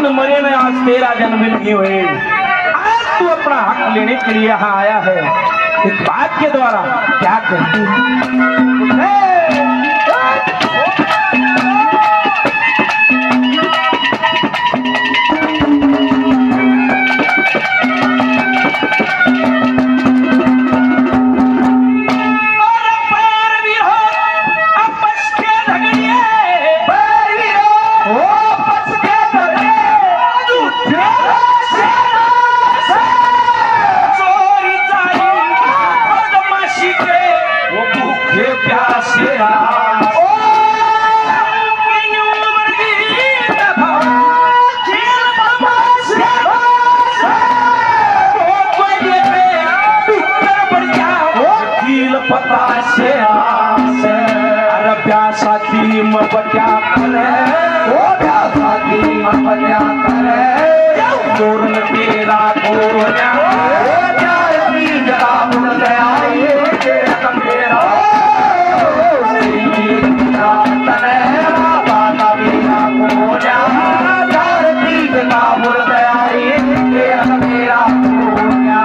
मरे में आज तेरा जन्म नहीं हुए, आज तू अपना हक लेने के लिए यहाँ आया है। इस बात के द्वारा क्या कहती है? प्यासे पता से आस अरे प्यासा दी मबट्या करे ओ प्यासा दी मबट्या करे जोरन तेरा गोया जाय भी जरा मुन गया ये मेरा तने बाता मेरा गोया जाय भी जरा मुन गया ये मेरा गोया।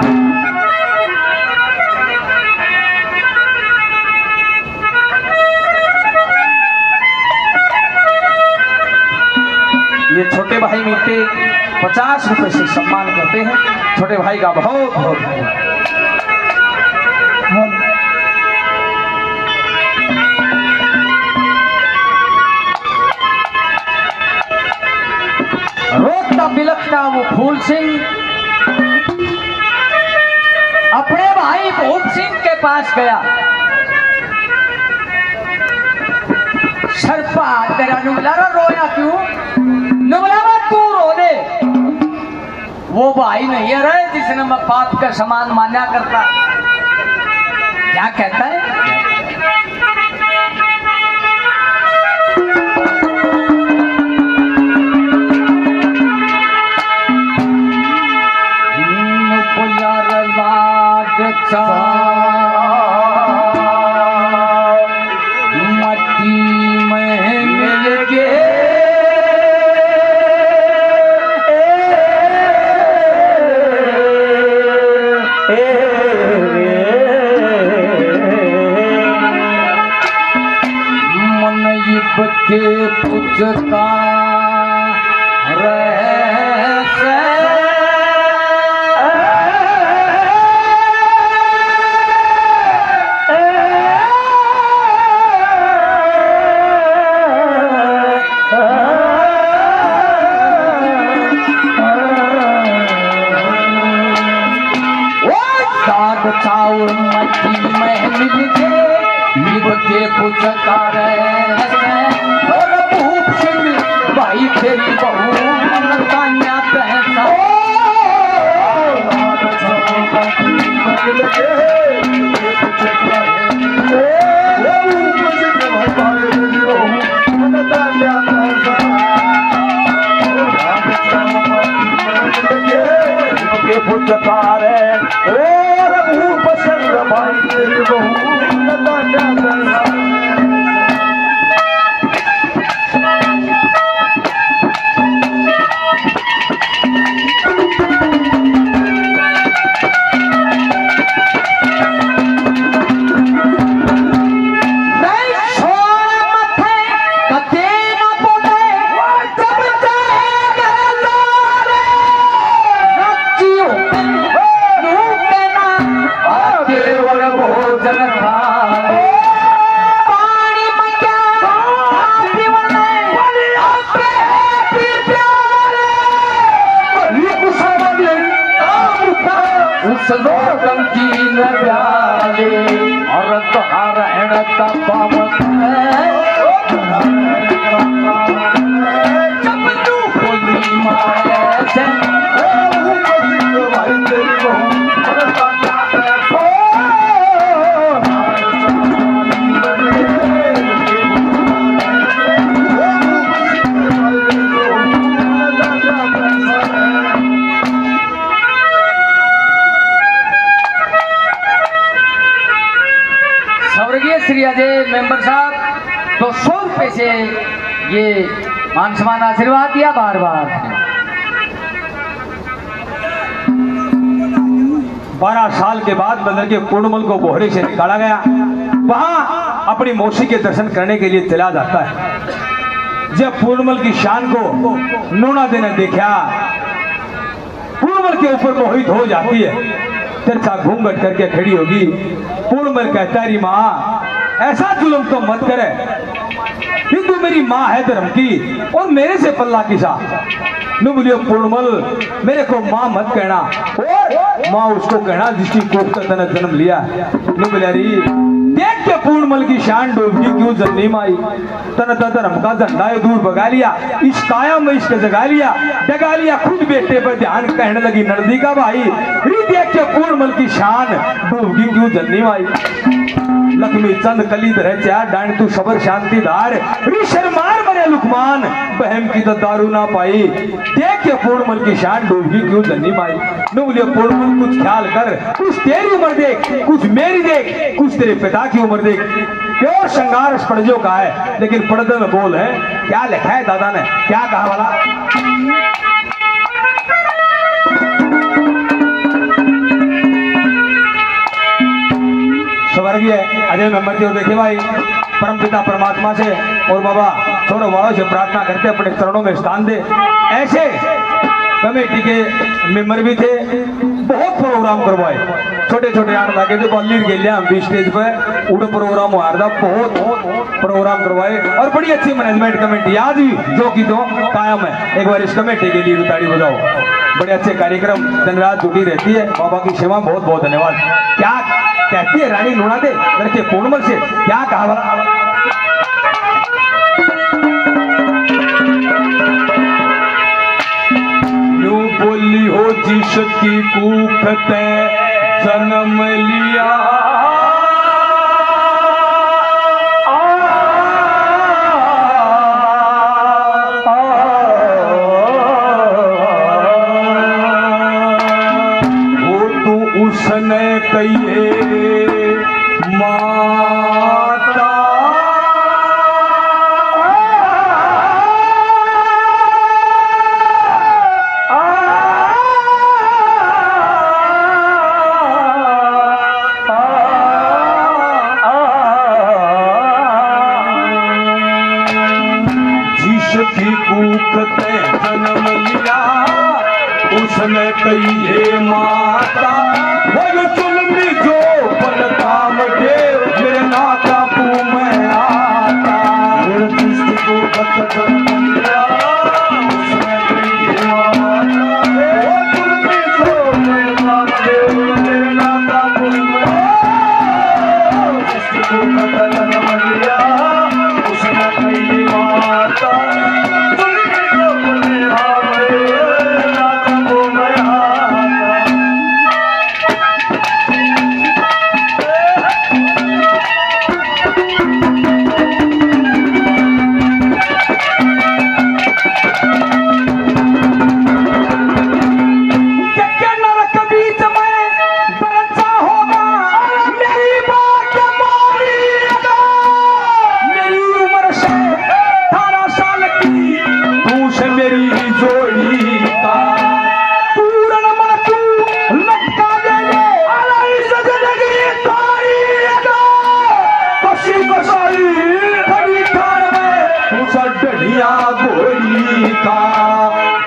ये छोटे भाई मिलते 50 रुपए से सम्मान करते हैं। छोटे भाई का बहुत बहुत रोकता बिलखता वो फूल सिंह अपने भाई भूप सिंह के पास गया। सरपा तेरा नुबलारा रोया क्यों? नुबलारा तू रो दे। वो भाई नहीं है रे जिसने मैं बाप का समान माना करता। क्या कहता है? मट्टी में मिल के मन युब के पुचका चाउर मट्टी में मिल के लिब के पुचका भूप सिंह भाई तेरी बहू कान्या पैसा पुचकार भूप सिंह भाई तेरी बहू रंगीन प्याले और तुहार का पावत जब तू होली मारे से भाई तेरी बहू श्री अजय मेंबर साहब 200 रुपए से ये मान सम्मान आशीर्वाद दिया बार बार। 12 साल के बाद बंदर के पूर्णमल को बोहरे से निकाला गया। वहां अपनी मौसी के दर्शन करने के लिए चला जाता है। जब पूर्णमल की शान को नूना देने देखा, पूर्णमल के ऊपर मोहित हो जाती है। तिरछा घूंघट करके खड़ी होगी। पूर्णमल कहता है माँ ऐसा जुल्म तो मत करे, हिंदू मेरी माँ है धर्म की और मेरे से पल्ला किसा। नु बोलियो पूर्णमल मेरे को माँ मत कहना, और माँ उसको कहना जिसकी कोख का तने जन्म लिया। नु बोलियारी देख के पूर्णमल की शान डूबगी क्यों जन्नी माई, तन धर्म का झंडा दूर भगा लिया, इस काया में इसके जगा लिया खुद बेटे पर ध्यान कहने लगी नर्दी का भाई। देख के पूर्णमल की शान डूबगी क्यों जन्नी माई। लक्ष्मी चंद कली धरे चार डांड तू सबर शांति धार ऋषर मार मरे लुकमान बहम की तो दारू ना पाई देख के पूर्णमल की शान डूबी क्यों धनी माई मैं बोलिए पूर्णमल कुछ ख्याल कर कुछ तेरी उम्र देख कुछ मेरी देख कुछ तेरे पिता की उम्र देख प्योर श्रृंगार पड़जो का है लेकिन पर्दे में बोल है क्या लिखा है दादा ने क्या कहा वाला स्वर्गीय अजय मेंबर जी देखे भाई परम पिता परमात्मा से और बाबा छोरो वालों से प्रार्थना करते अपने चरणों में स्थान दे ऐसे कमेटी के मेंबर भी थे बहुत प्रोग्राम करवाए छोटे छोटे आठ लागे जो बल्ली के लिए हम भी स्टेज पर उड़ प्रोग्राम हुआ था बहुत प्रोग्राम करवाए और बड़ी अच्छी मैनेजमेंट कमेटी आज भी जो की तो कायम है एक बार इस कमेटी के लिए ताड़ी बजाओ बड़े अच्छे कार्यक्रम दिन रात जुटी रहती है बाबा की सेवा बहुत बहुत धन्यवाद क्या कहती है रानी लूणा दे लड़के पूर्णमल से क्या कहा वाला यूं बोली हो जिस की कूखत जन्म लिया वो तू उसने कहिए माता जिसकी कूखत जन्म लिया उसने कहिए माता वो चुनमी जो पल काम दे मेरे नाता तू मैं आता मेरे दृष्टि को खत जन्म लिया उसने कहिए माता वो चुनमी जो पल काम दे मेरे नाता तू मैं दृष्टि को खत जन्म लिया उसने कहिए माता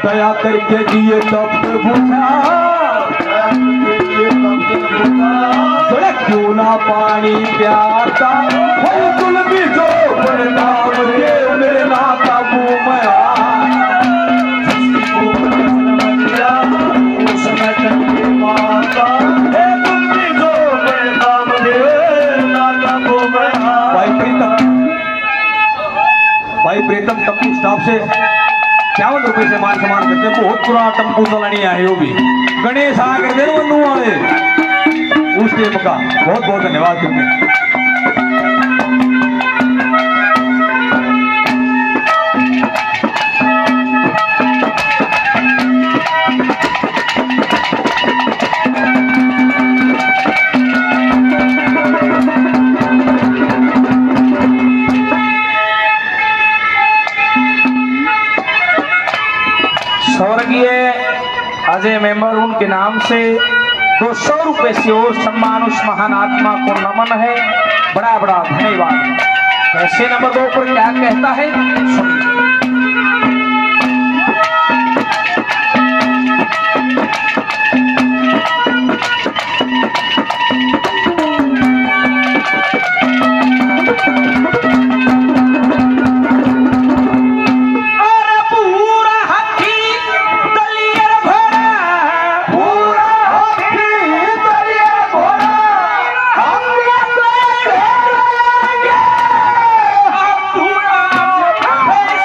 दया करके दिए तब बुझा क्यों ना पानी प्यासा तुल भी जो नाम दे मेरे नाता भाई प्रीतम टप्पू स्टाफ से 51 रुपए से मान सम्मान करते हैं बहुत पुराना टप्पू चलानी आए वो भी गणेश आकर दे वन वाले उस टीम का बहुत बहुत धन्यवाद तुमने स्वर्गीय अजय मेंबर उनके नाम से 200 रुपए से और सम्मान उस महान आत्मा को नमन है बड़ा बड़ा धन्यवाद। ऐसे नंबर 2 पर क्या कहता है सुनिए।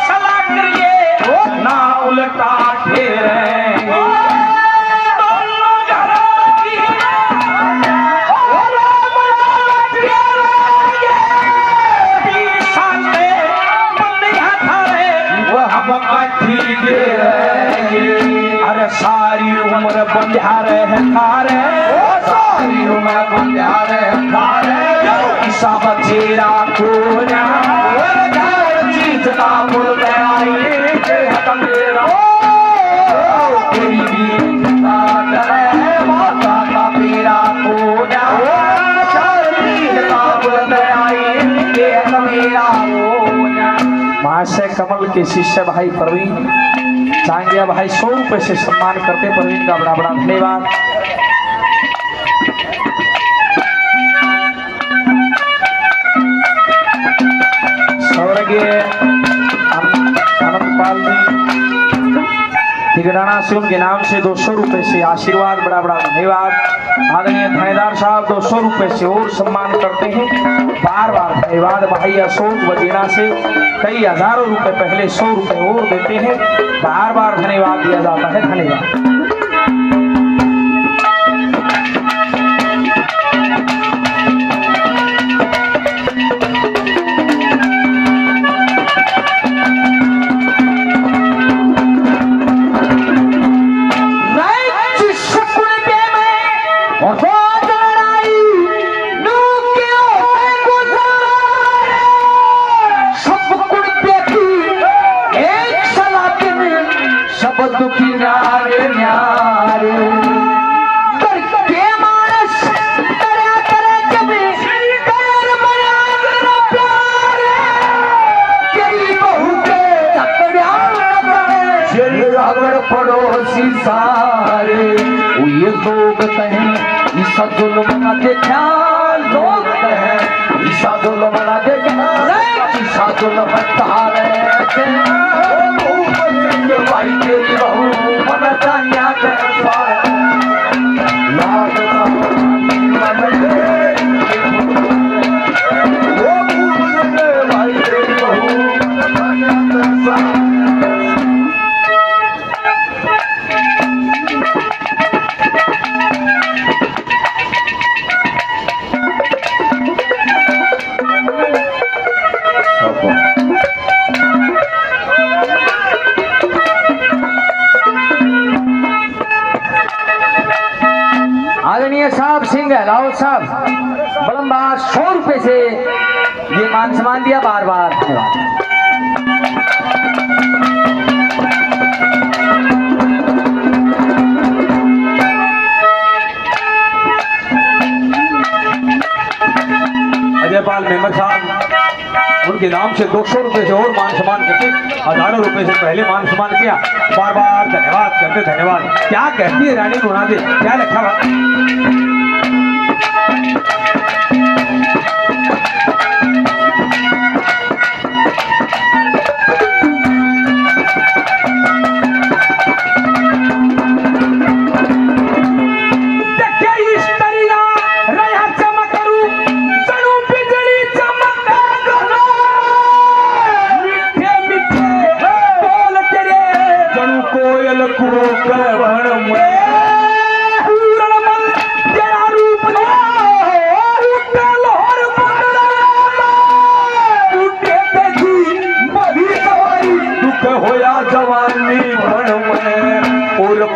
सलाम दे अरे सारी उम्र बंध्यारे है थारे सारी उम्र बंध्यारे है थारे सब चेरा कोना चीज का मुल में आई मेरा तेरी भी माता का मेरा कोना चीज का मुल में आई मेरा महाशय कमल के शिष्य भाई प्रवीण चांगिया भाई 100 रुपए से सम्मान करते प्रवीण का बड़ा बड़ा धन्यवाद। स्वर्गीय आनंदपाल जी ठिकाना से उनके नाम से 200 रुपए से आशीर्वाद बड़ा बड़ा धन्यवाद। आदरणीय थानेदार साहब 200 रुपए से और सम्मान करते हैं बार बार धन्यवाद। भाई अशोक वजीरा से कई हजारों रुपए पहले 100 रुपए और देते हैं बार बार धन्यवाद दिया जाता है धन्यवाद। दुखी न्यारे न्यारे करके मानस तरह तरह जबे कर बना प्यारे तेरी बहू के चकड़िया तेरी अगर पड़ोसी सारे ये लोग कहें ईसा जुल्म ना देखा लोग कहें ईसा जुल्म ना देखा ईसा जुल्म तारे भाई तेरी बहू मन जानिया कर भाई तेरी बहू आदरणीय साहब सिंह राउत साहब बलमबाज 100 रुपए से ये मान सम्मान दिया बार बार धन्यवाद। अजयपाल मेमर साहब उनके नाम से 200 रुपए से और मान सम्मान करके हजारों रुपए से पहले मान सम्मान किया बार बार धन्यवाद करते धन्यवाद। क्या कहती है रानी गुना दे क्या लिखा बात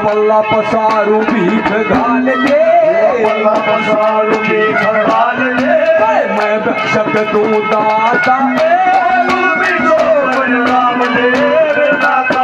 पल्ला पसारू भीख घाल दे पल्ला पसारू भीख घाल दे मैं बख्शक तू दाता राम दे दाता